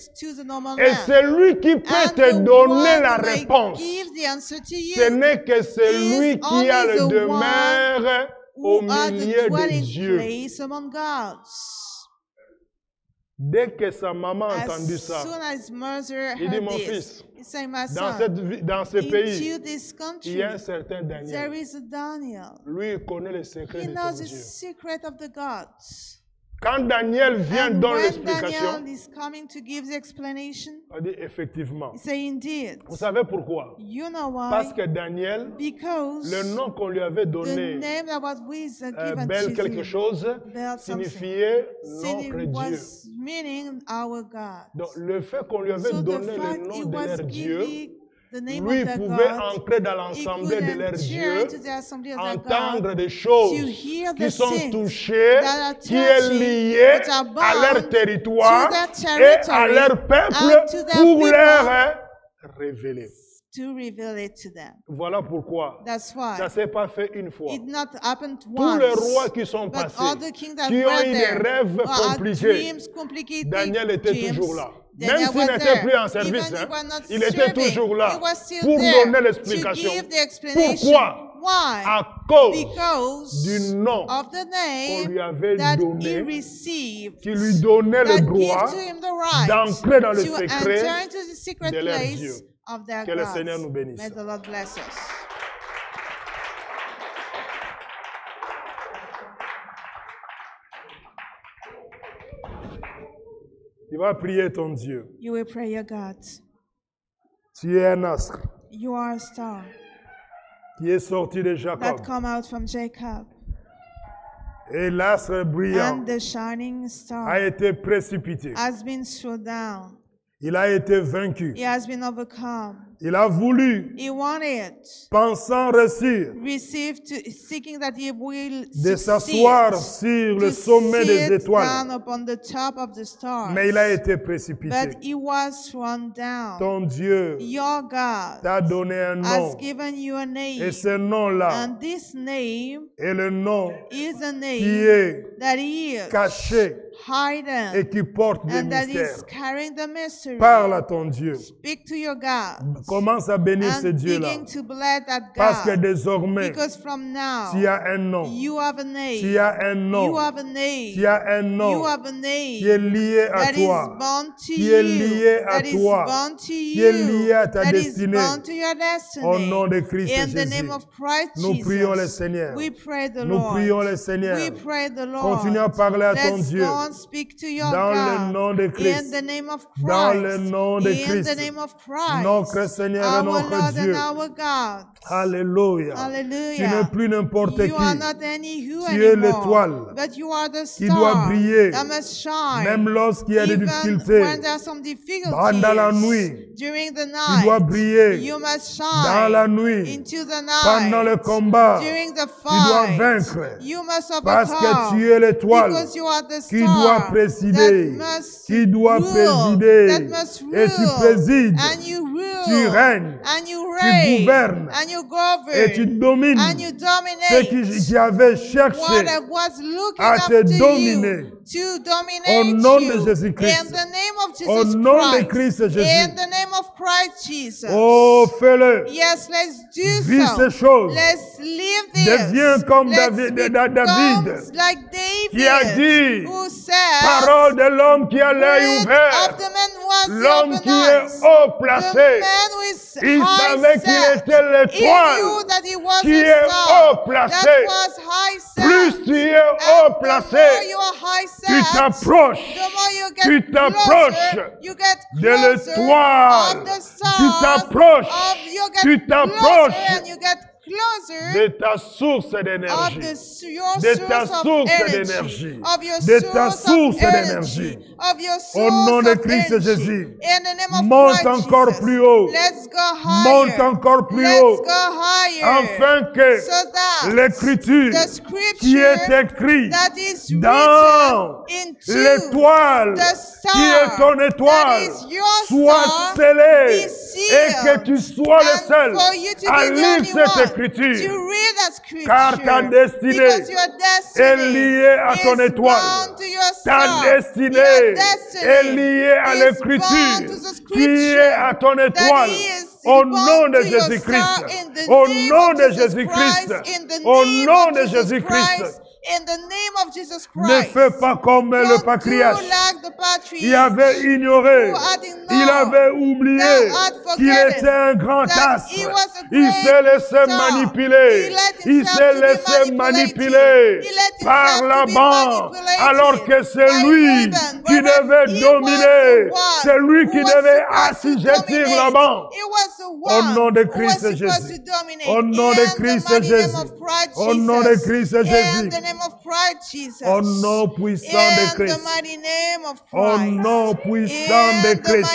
celui qui peut te donner la réponse, ce n'est que celui qui a le demeure au milieu des dieux. Dès que sa maman a entendu ça, il dit, mon fils, dans ce pays, il y a un certain Daniel. Lui, il connaît le secret de ton Dieu. Quand Daniel vient donner l'explication, il dit effectivement. Vous savez pourquoi? Parce que Daniel, le nom qu'on lui avait donné, Bel quelque chose, signifiait notre Dieu. Donc le fait qu'on lui avait donné le nom de leur Dieu, lui pouvait entrer dans l'assemblée de leurs dieux, entendre des choses qui sont touchées, qui est liées à leur territoire et à leur peuple pour leur révéler. Voilà pourquoi ça ne s'est pas fait une fois. Tous les rois qui sont passés, qui ont eu des rêves compliqués, Daniel était toujours là. Même s'il n'était plus en service, il était toujours là pour donner l'explication. Pourquoi? À cause du nom qu'on lui avait donné, qui lui donnait le droit d'entrer dans le secret de leur Dieu. Que le Seigneur nous bénisse. Tu vas prier ton Dieu. You will pray your God. Tu es un astre. You are a star. Qui est sorti de Jacob. That come out from Jacob. Et l'astre brillant and the shining star a été précipité. Has been thrown down. Il a été vaincu. He has been overcome. Il a voulu, he wanted, pensant réussir, seeking that he will de s'asseoir sur le sommet des étoiles. Upon the top of the stars. Mais il a été précipité. But he was thrown down. Ton Dieu t'a donné un nom. Has given you a name. Et ce nom-là and this name est le nom is a name qui est that is caché hidden, et qui porte des and that mystères. is carrying the mystery. Parle à ton Dieu. Speak to your God. Commence à bénir ce Dieu-là. Parce que désormais, tu as un nom. Tu as un nom. Tu as un nom qui est lié à toi. Qui est lié à toi. Qui est lié à ta destinée. Au nom de Christ Jésus. Nous prions le Seigneur. Nous prions le Seigneur. Continue à parler à ton Dieu. Dans le nom de Christ. Dans le nom de Christ. Notre Seigneur et notre Dieu. Alléluia. Tu n'es plus n'importe qui. Tu es l'étoile qui doit briller. Même lorsqu'il y a des difficultés. Pendant la nuit, tu dois briller. Dans la nuit, pendant le combat, tu dois vaincre. Parce que tu es l'étoile qui doit présider. Qui doit présider. Et tu présides. Tu règnes, tu gouvernes et tu domines ceux qui avaient cherché à te dominer. Au nom de Jésus-Christ. Au nom de Christ Jésus. Oh, fais-le. Vis ces choses. Deviens comme David qui a dit, parole de l'homme qui a l'œil ouvert, l'homme qui est haut placé. Il savait qu'il était l'étoile qui est haut placé. Plus tu es haut placé, tu t'approches de l'étoile. Tu t'approches de ta source d'énergie. De ta source d'énergie. De ta source d'énergie. Au nom de Christ Jésus. Monte encore plus haut. Monte encore plus haut. Afin que l'écriture qui est écrite dans l'étoile qui est ton étoile soit scellée et que tu sois le seul à lire cette écriture. Car ta destinée est liée à ton étoile. Ta destinée est liée à l'écriture qui est à ton étoile. Au nom de Jésus-Christ. Au nom de Jésus-Christ. Au nom de Jésus-Christ. Ne fais pas comme le patriarche. Il avait ignoré, il avait oublié qu'il était un grand astre. Il s'est laissé manipuler. Il s'est laissé manipuler par Laban, alors que c'est lui qui devait dominer. C'est lui qui devait assujettir Laban. Au nom de Christ Jésus. Au nom de Christ Jésus. Au nom de Christ Jésus. Au nom puissant de Christ. Au nom puissant de Christ.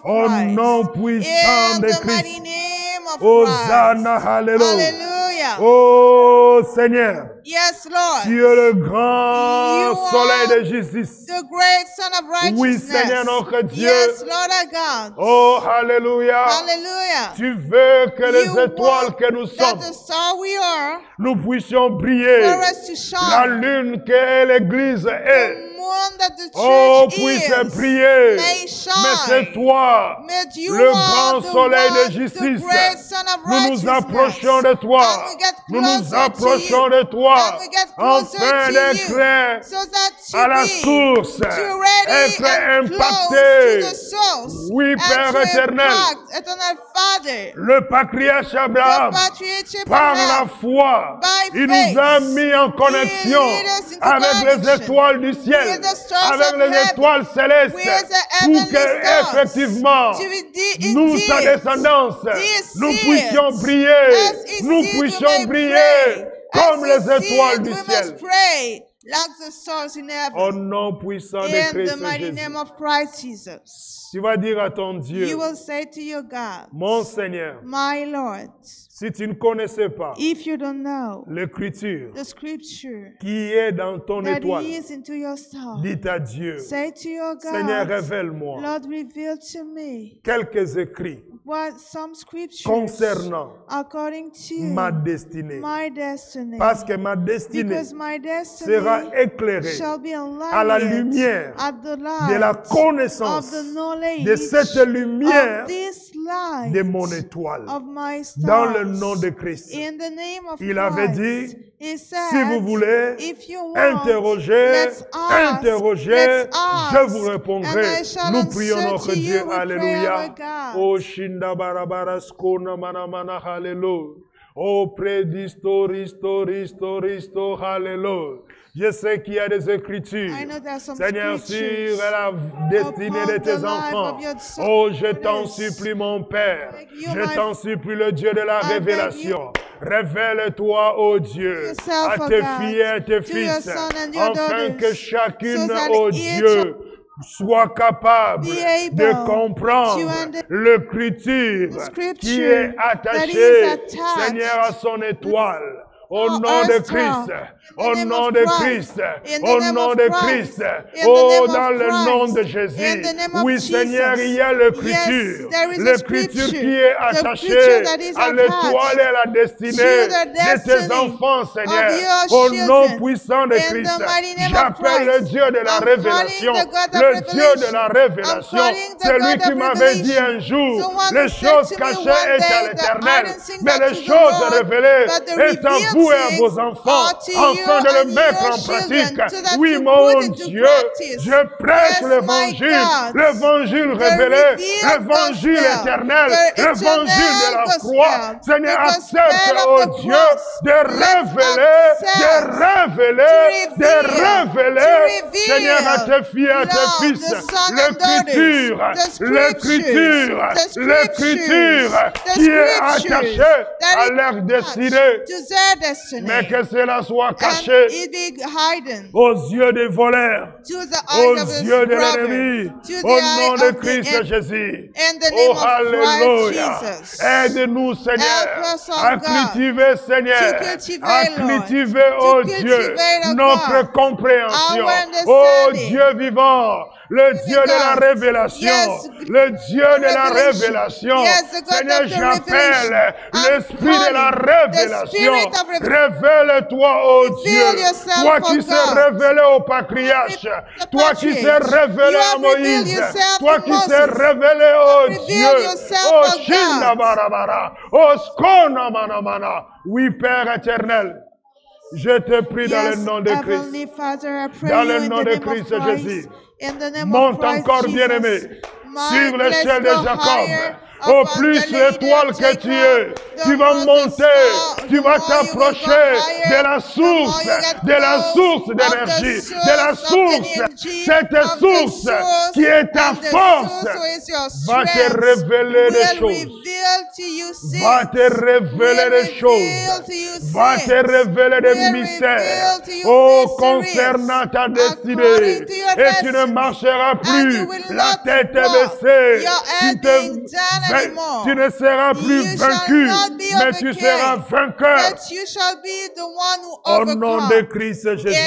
Au nom puissant de Christ. Hosanna, Alléluia. Oh Seigneur. Yes, Lord. Tu es le grand soleil de justice. The great Son of righteousness. Oui, Seigneur notre Dieu. Yes, Lord our God. Oh, Alléluia. Hallelujah. Tu veux que les étoiles que nous sommes, nous puissions briller. La lune que l'Église est. Oh, puisse briller. Mais c'est toi, le grand soleil de justice. Nous nous approchons de toi. Nous nous approchons de toi. Enfin d'être à la source. Être impacté. Oui, Père éternel. Le patriarche Abraham, par la foi, il nous a mis en connexion avec les étoiles du ciel, avec les étoiles célestes, pour que effectivement, nous, sa descendance, nous puissions briller, nous puissions briller comme les étoiles du ciel. Au nom puissant de Christ Jésus. Tu vas dire à ton Dieu, mon Seigneur, my Lord, si tu ne connaissais pas l'écriture qui est dans ton étoile, dis à Dieu, Seigneur, révèle-moi quelques écrits concernant ma destinée. Parce que ma destinée sera éclairée à la lumière de la connaissance de cette lumière de mon étoile. Dans le nom de Christ. Il avait dit, si vous voulez interroger, je vous répondrai. Nous prions notre Dieu. Alléluia. Oh, Shinda Barabara Skona Manamana, Alléluia. Oh, prédisto, Alléluia. Je sais qu'il y a des écritures, Seigneur, sur la destinée de tes enfants. Oh, je t'en supplie, mon Père. Je t'en supplie, le Dieu de la révélation. Révèle-toi, ô Dieu, à tes filles et à tes fils, afin que chacune, ô Dieu, soit capable de comprendre l'écriture qui est attachée, Seigneur, à son étoile. Au nom de Christ, au nom de Christ, au nom de Christ, oh, dans le nom de Jésus. Oui, Seigneur, il y a l'écriture qui est attachée à l'étoile et à la destinée de tes enfants, Seigneur. Au nom puissant de Christ, j'appelle le Dieu de la révélation, le Dieu de la révélation. C'est lui qui m'avait dit un jour, les choses cachées est à l'Éternel, mais les choses révélées est à vous et à vos enfants, afin de le mettre en pratique. Oui, mon Dieu, je prêche l'évangile révélé, l'évangile éternel, l'évangile de la croix. Seigneur, accepte, oh Dieu, de révéler, Seigneur, à tes filles et à tes fils, l'écriture qui est attachée à leur destinée. Mais que cela soit caché aux yeux des voleurs, aux yeux de l'ennemi, au nom de Christ Jésus. Oh, Alléluia. Aide-nous, Seigneur, à cultiver, Seigneur, à cultiver, oh Dieu, notre compréhension. Oh Dieu vivant, le Dieu de la révélation, le Dieu de la révélation. Seigneur, j'appelle l'esprit de la révélation. Révèle-toi, ô Dieu, toi qui s'es révélé au patriarche, toi qui s'es révélé à Moïse, toi qui s'es révélé au Dieu, au Shindabarabara, au Skonamanamana. Oui, Père éternel, je te prie dans le nom de Christ, dans le nom de Christ Jésus, monte encore, bien-aimé, sur l'échelle de Jacob. Au plus l'étoile que tu es, tu vas monter, tu vas t'approcher de la source d'énergie, de la source. Cette source qui est ta force va te révéler des choses. Va te révéler des choses. Va te révéler des mystères. Oh, concernant ta destinée. Et tu ne marcheras plus la tête baissée. Tu ne seras plus vaincu, mais tu seras vainqueur. Au nom de Christ Jésus.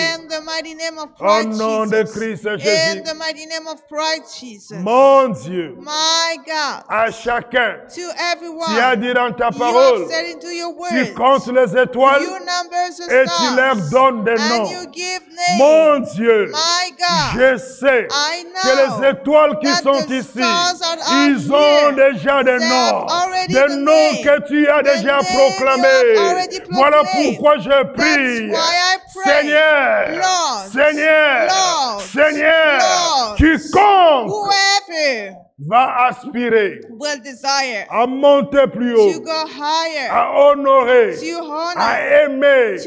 Au nom de Christ Jésus. Mon Dieu. À chacun. Tu as dit dans ta parole. Tu comptes les étoiles et tu leur donnes des noms. Mon Dieu. Je sais que les étoiles qui sont ici, ils ont déjà des noms que tu as déjà proclamés. Voilà pourquoi je prie. Seigneur, quiconque va aspirer à monter plus haut, à honorer, à aimer,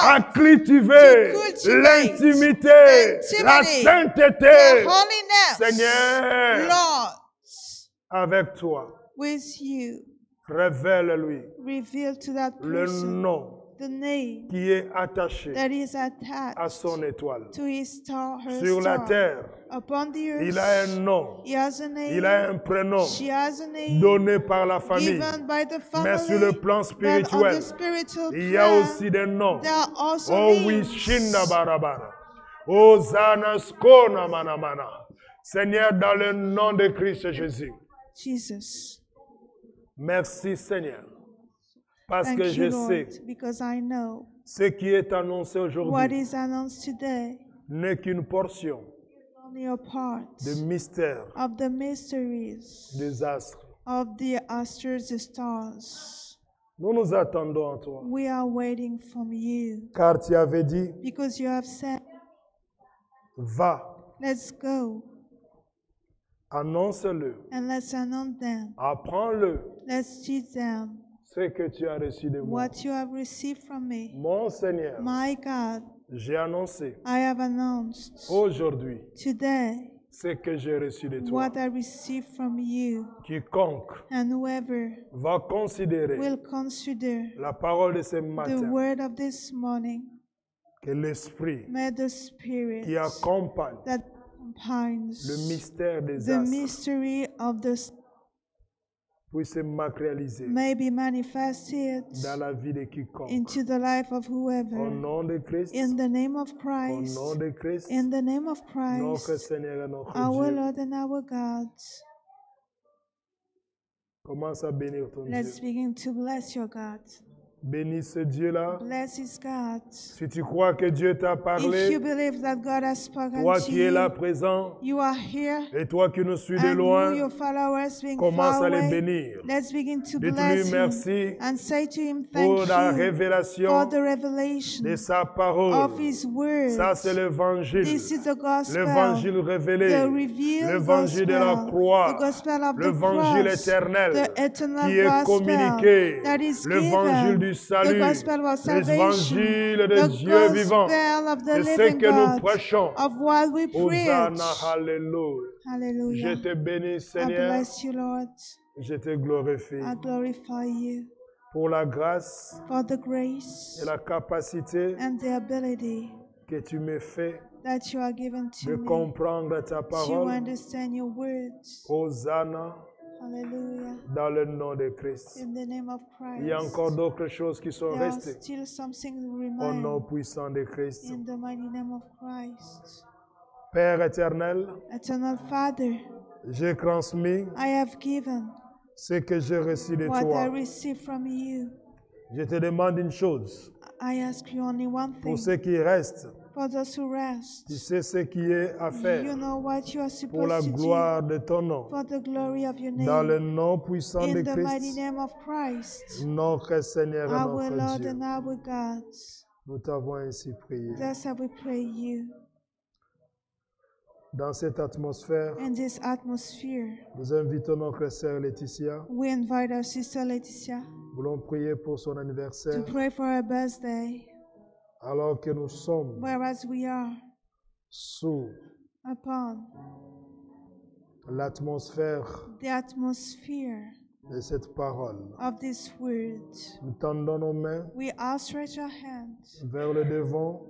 à cultiver l'intimité, la sainteté. Seigneur, avec toi, révèle-lui le nom qui est attaché à son étoile. Sur la terre, il a un nom, il a un prénom donné par la famille. Mais sur le plan spirituel, il y a aussi des noms. Oh oui, Shinda Barabara. Oh Zana Skona Manamana. Seigneur, dans le nom de Christ Jésus. Merci Seigneur. Parce que je sais ce qui est annoncé aujourd'hui n'est qu'une portion de mystère des astres. Nous nous attendons à toi. Car tu avais dit, va, annonce-le, apprends-le. Ce que tu as reçu de moi. Mon Seigneur, j'ai annoncé aujourd'hui ce que j'ai reçu de toi. Quiconque va considérer la parole de ce matin, que l'Esprit qui accompagne le mystère des astres puisse se matérialiser dans la vie de quiconque. Au nom de Christ, au nom de Christ, notre Seigneur et notre Dieu. Commence à bénir ton Dieu. Bénis ce Dieu-là. Si tu crois que Dieu t'a parlé, toi qui es là présent, et toi qui nous suis de loin, commence à le bénir. Dites-lui merci pour la révélation de sa parole. Ça, c'est l'évangile. L'évangile révélé. L'évangile de la croix. L'évangile éternel qui est communiqué. L'évangile du salut, l'évangile de Dieu vivant, c'est ce que nous prêchons. Hosanna, alléluia. Je te bénis, Seigneur. Je te glorifie pour la grâce et la capacité que tu me fais de comprendre ta parole. Hosanna. Dans le nom de Christ. Il y a encore d'autres choses qui sont restées. Au nom puissant de Christ. Père éternel, Eternal Father, j'ai transmis I have given ce que j'ai reçu de what I toi. received from you. Je te demande une chose. I ask you only one thing. Pour ceux qui restent, For those who rest, tu sais ce qui est à faire you know what you are pour la supposed to gloire do de ton nom. for the glory of your Dans le name. nom puissant de In the mighty Christ, name of Christ, notre Seigneur et our notre Lord Dieu. and our God. Nous t'avons ainsi prié. That's how we pray you. Dans cette atmosphère, In this atmosphere, nous invitons notre sœur Laetitia. we invite our sister Laetitia Nous voulons prier pour son anniversaire. to pray for her birthday, Alors que nous sommes whereas we are sous upon l'atmosphère the atmosphere de cette parole. of this word. Nous tendons nos mains We outstretch our hands vers le devant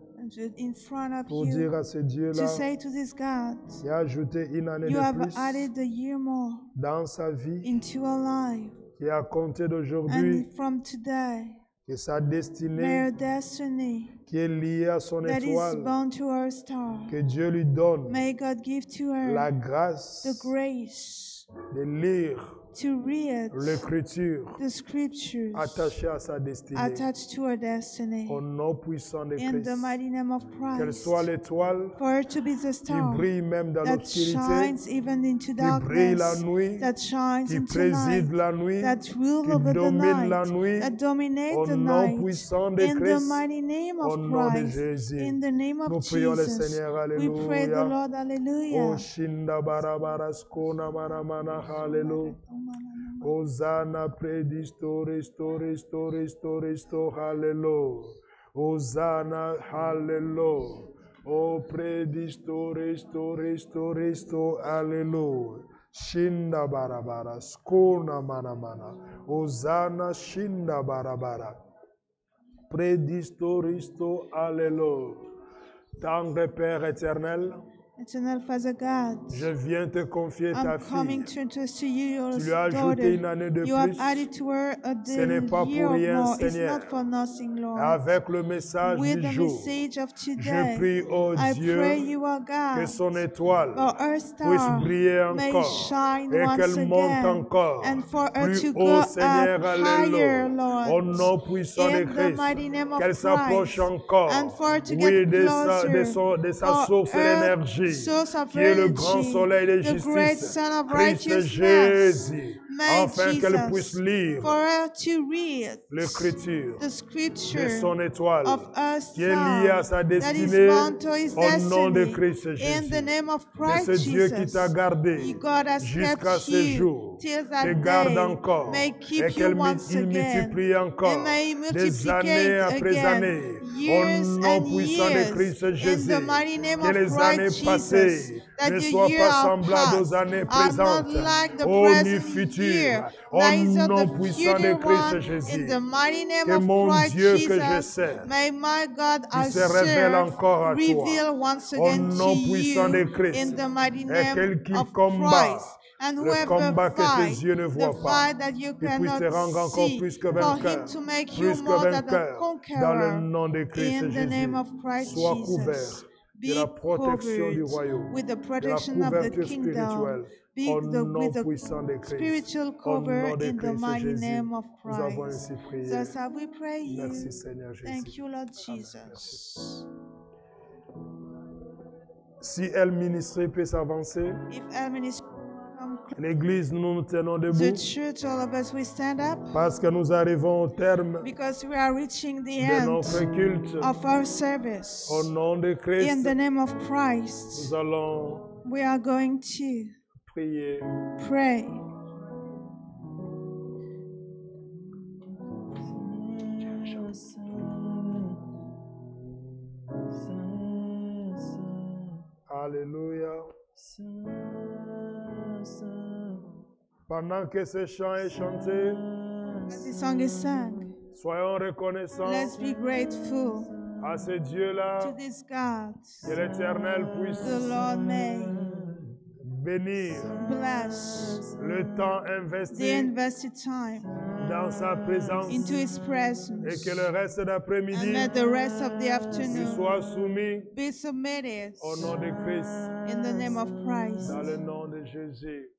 in front of pour you dire à ce Dieu-là to say to this God, qui a ajouté une année you de have plus added a year more dans sa vie, into our life, qui a compté d'aujourd'hui, and from today, que sa may destinée our destiny qui est liée à son that is étoile, bound to our star, que Dieu lui donne may God give to la her grâce the grace de lire to read l'écriture the scriptures attachée à sa destinée. attached to her destiny. Au nom puissant de In the Christ, mighty name of qu'elle Christ, soit l'étoile for her to be the qui star brille même dans that l'obscurité, shines even into qui brille la darkness, nuit, that shines qui into night, préside la nuit, that rule qui over the domine la night, nuit, that dominate au the nom night. puissant de In the Christ, mighty name au of nom de Christ, Jésus. in the name of Nous prions le Jesus, Seigneur, we pray the alléluia. Lord, Oh, hallelujah. Shinda Barabara Skona Manamana, hallelujah. Hosanna, predisto, risto, hallelujah. Hosanna, hallelujah. Oh, predisto, risto, hallelujah. Shinda Barabara, Skona Manamana. Hosanna, Shinda Barabara. Predisto, risto, hallelujah. Tendre Père éternel, Eternal Father God, je viens te confier ta I'm coming fille. to introduce to you your Tu lui as ajouté daughter. une année de You have plus. added to her a Ce n'est pas year pour rien, more. It's Seigneur. not for nothing, Lord. Avec le message With du the jour, message of je today, prie, oh I Dieu, pray you are que God. son étoile For her puisse star briller may encore shine et once qu'elle monte again, encore and for her plus to haut, go Seigneur, up higher, alléluia. Au nom Lord, puissant de in the Christ, mighty name of qu'elle s'approche Christ, encore, and for her to oui, get de closer, sa for source her d'énergie, source of qui est le grand energy, soleil de the great justice, Son of Christ righteousness. Jésus, May afin qu'elle puisse Jesus, lire for her to read l'écriture the de scripture son étoile, of her qui est liée à star sa that is destinée, bound to his au nom de destiny. Christ In Jésus. the name of De Christ ce Dieu qui t'a Jesus, gardé God has jusqu'à kept ce you jour, till te that garde day, encore, may et keep you qu'il once again, multiplie encore and may des années multiplicate après again années, au years nom and puissant de years Christ in Jésus. the mighty name Que of les années Christ Jesus, passées that ne the soient year pas of semblables aux past années are not présentes, like the ô ni present futures, year, au neither nom the puissant de future Christ one. In Jésus. the mighty name Que of mon Christ Dieu que je Jesus, sers, may my God qui I se révèle serve encore à toi, reveal once au again to nom puissant de you Christ, in the mighty et name quel qui of combat Christ. And le whoever combat que tes fight, yeux ne the voient pas, fight that you qu'il puisse te cannot rendre encore see, plus que for him vainqueur, to make you plus que more than a vainqueur, dans le conqueror. nom de Christ In the name Jésus. of Christ Sois Jesus, couvert de be la protection du covered royaume, with the de la protection of the couverture kingdom, spirituelle, be au nom with the puissant de Christ, spiritual au cover nom de in the Christ mighty Jésus. name of Nous avons Christ. ainsi prié. That's how we pray Merci you. Seigneur Jésus. Thank you, Lord Amen. Jesus. Si El Ministry peut s'avancer, If our ministry come close, l'Église, nous nous tenons the debout church, all of us, we stand up parce que nous arrivons au terme because we are reaching the de end notre culte. of our service. Au nom de Christ, In the name of Christ, nous allons we are going to prier. pray. Alléluia. Pendant que ce chant est chanté, As the song is sung, soyons reconnaissants let's be grateful à ce Dieu-là, to this God. que l'Éternel puisse The Lord may bénir bless le temps the investi invested time dans sa présence. Into His presence. Et que le reste d'après-midi And let the rest of the afternoon soit soumis be submitted au nom de Christ. In the name of Christ. Dans le nom de Jésus.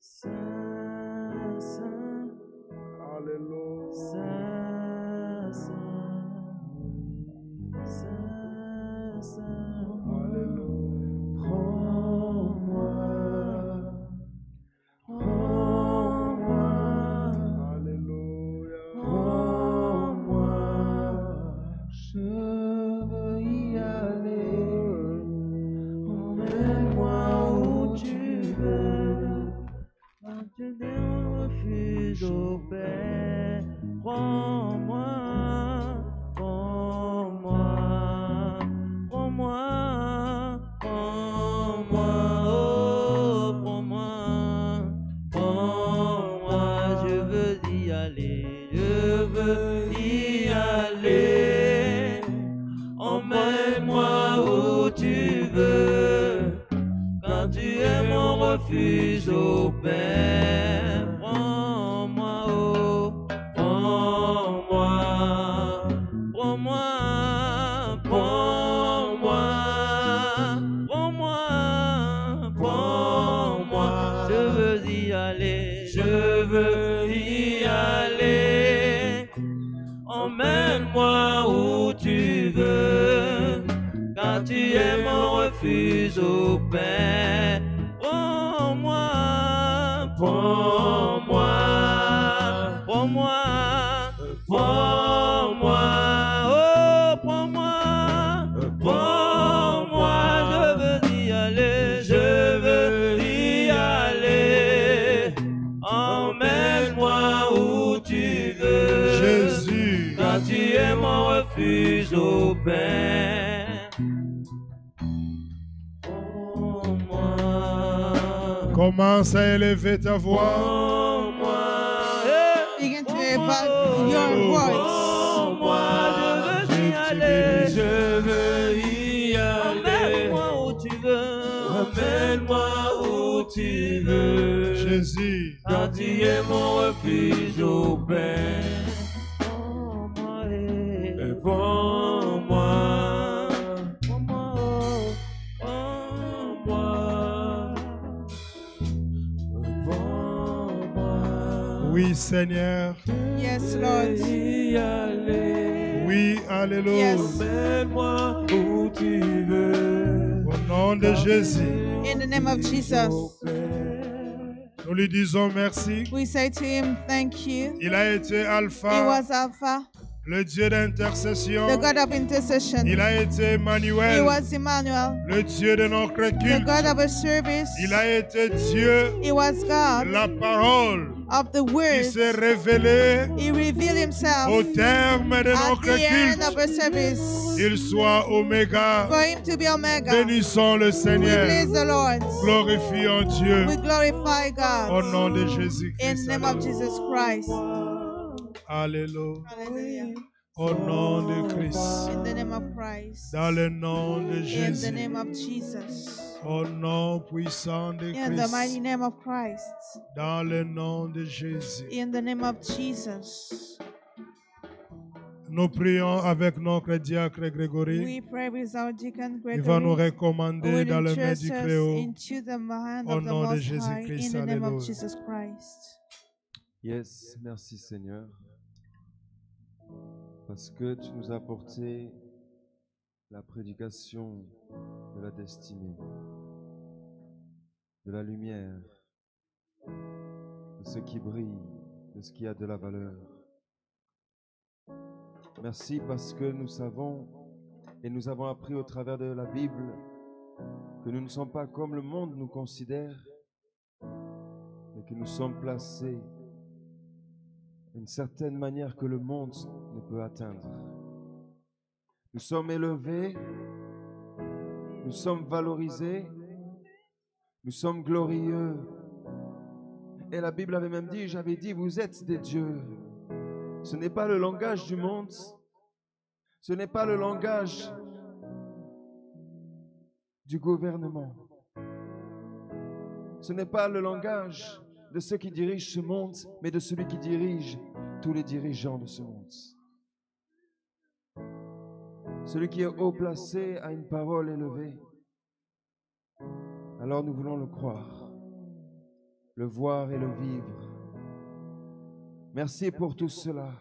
Alléluia. Refuse au Père, prends-moi, oh, prends-moi, prends-moi, prends-moi, prends-moi, prends-moi, je veux y aller, emmène-moi où tu veux, quand tu es mon refuge au Père. Prends-moi, prends-moi, prends-moi, oh, prends-moi, prends-moi, je veux y aller, emmène-moi où tu veux, Jésus, quand tu es mon refuge au Père. Commence à élever ta voix. Begin to elevate your voice. Je veux y aller. Emmène-moi où tu veux. Emmène-moi où tu veux. Jésus, quand tu es mon refuge au Père. Prends-moi. Oui, Seigneur. Yes, Lord. Oui, Alléluia. Yes. Emmène-moi où tu veux. Au nom de Jésus. In the name of Jesus. Nous lui disons merci. We say to him, thank you. Il a été Alpha. He was Alpha. Le Dieu d'intercession. The God of intercession. Il a été Emmanuel. He was Emmanuel. Le Dieu de notre culte. The God of our service. Il a été Dieu. He was God. La parole. Of the word. Il s'est révélé. He revealed himself. Au terme de notre culte. Of our service. Il soit Oméga. For him to be Omega. Bénissons le Seigneur. We praise the Lord. Glorifions Dieu. We glorify God. Au nom de Jésus-Christ. In the name of Jesus Christ. Alléluia. Hallelujah. Au nom de Christ. In the name of Christ. Dans le nom de Jésus. In the name of Jesus. Au nom puissant de Christ. In the mighty name of Christ. Dans le nom de Jésus. In the name of Jesus. Nous prions avec notre diacre Grégory. We pray with our deacon Gregory. Il va nous recommander dans le main du Créo. Au nom de Jésus-Christ. In the name of Jesus Christ. Yes, merci Seigneur. Parce que tu nous as apporté la prédication de la destinée, de la lumière, de ce qui brille, de ce qui a de la valeur. Merci parce que nous savons et nous avons appris au travers de la Bible que nous ne sommes pas comme le monde nous considère, mais que nous sommes placés d'une certaine manière que le monde ne peut atteindre. Nous sommes élevés, nous sommes valorisés, nous sommes glorieux. Et la Bible avait même dit, j'avais dit, vous êtes des dieux. Ce n'est pas le langage du monde, ce n'est pas le langage du gouvernement, ce n'est pas le langage de ceux qui dirigent ce monde, mais de celui qui dirige tous les dirigeants de ce monde. Celui qui est haut placé a une parole élevée. Alors nous voulons le croire, le voir et le vivre. Merci pour tout cela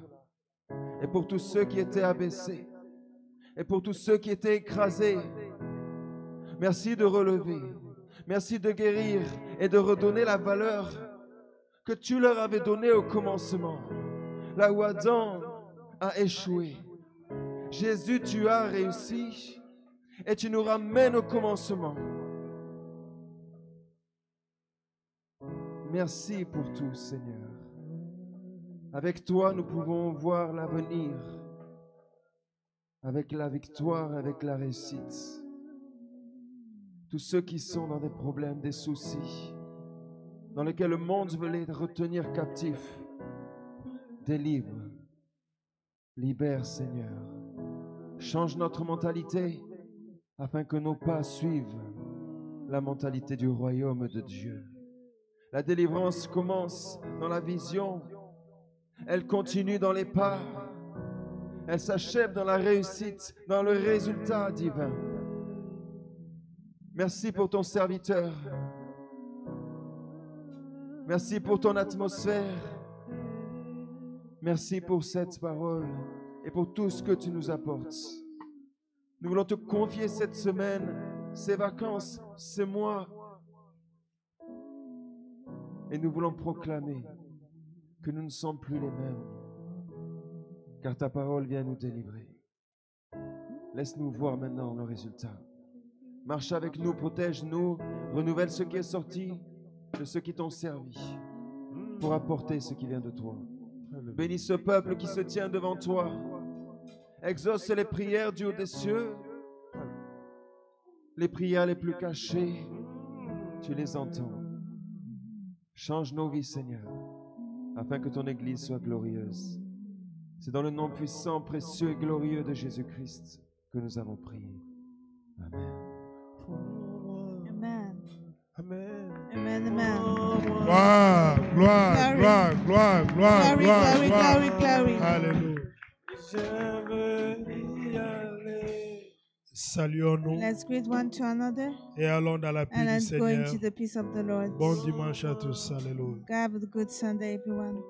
et pour tous ceux qui étaient abaissés et pour tous ceux qui étaient écrasés. Merci de relever, merci de guérir et de redonner la valeur que tu leur avais donnée au commencement, là où Adam a échoué. Jésus, tu as réussi et tu nous ramènes au commencement. Merci pour tout, Seigneur. Avec toi, nous pouvons voir l'avenir, avec la victoire, avec la réussite. Tous ceux qui sont dans des problèmes, des soucis, dans lesquels le monde veut les retenir captifs, délivre, libère, Seigneur. Change notre mentalité afin que nos pas suivent la mentalité du royaume de Dieu. La délivrance commence dans la vision, elle continue dans les pas, elle s'achève dans la réussite, dans le résultat divin. Merci pour ton serviteur. Merci pour ton atmosphère. Merci pour cette parole et pour tout ce que tu nous apportes. Nous voulons te confier cette semaine, ces vacances, ces mois. Et nous voulons proclamer que nous ne sommes plus les mêmes, car ta parole vient nous délivrer. Laisse-nous voir maintenant le résultat. Marche avec nous, protège-nous, renouvelle ce qui est sorti de ceux qui t'ont servi pour apporter ce qui vient de toi. Bénis ce peuple qui se tient devant toi. Exauce les prières du haut des cieux. Les prières les plus cachées, tu les entends. Change nos vies, Seigneur, afin que ton Église soit glorieuse. C'est dans le nom puissant, précieux et glorieux de Jésus-Christ que nous avons prié. Amen. Amen. Amen. Amen. Amen. Gloire, gloire, gloire, gloire, gloire, gloire, glory, glory. Alléluia. Saluons-nous. Let's greet one to another. Et allons dans la paix And du let's go Seigneur. into the peace of the Lord. Bon dimanche à tous. Alléluia. God have a good Sunday, everyone.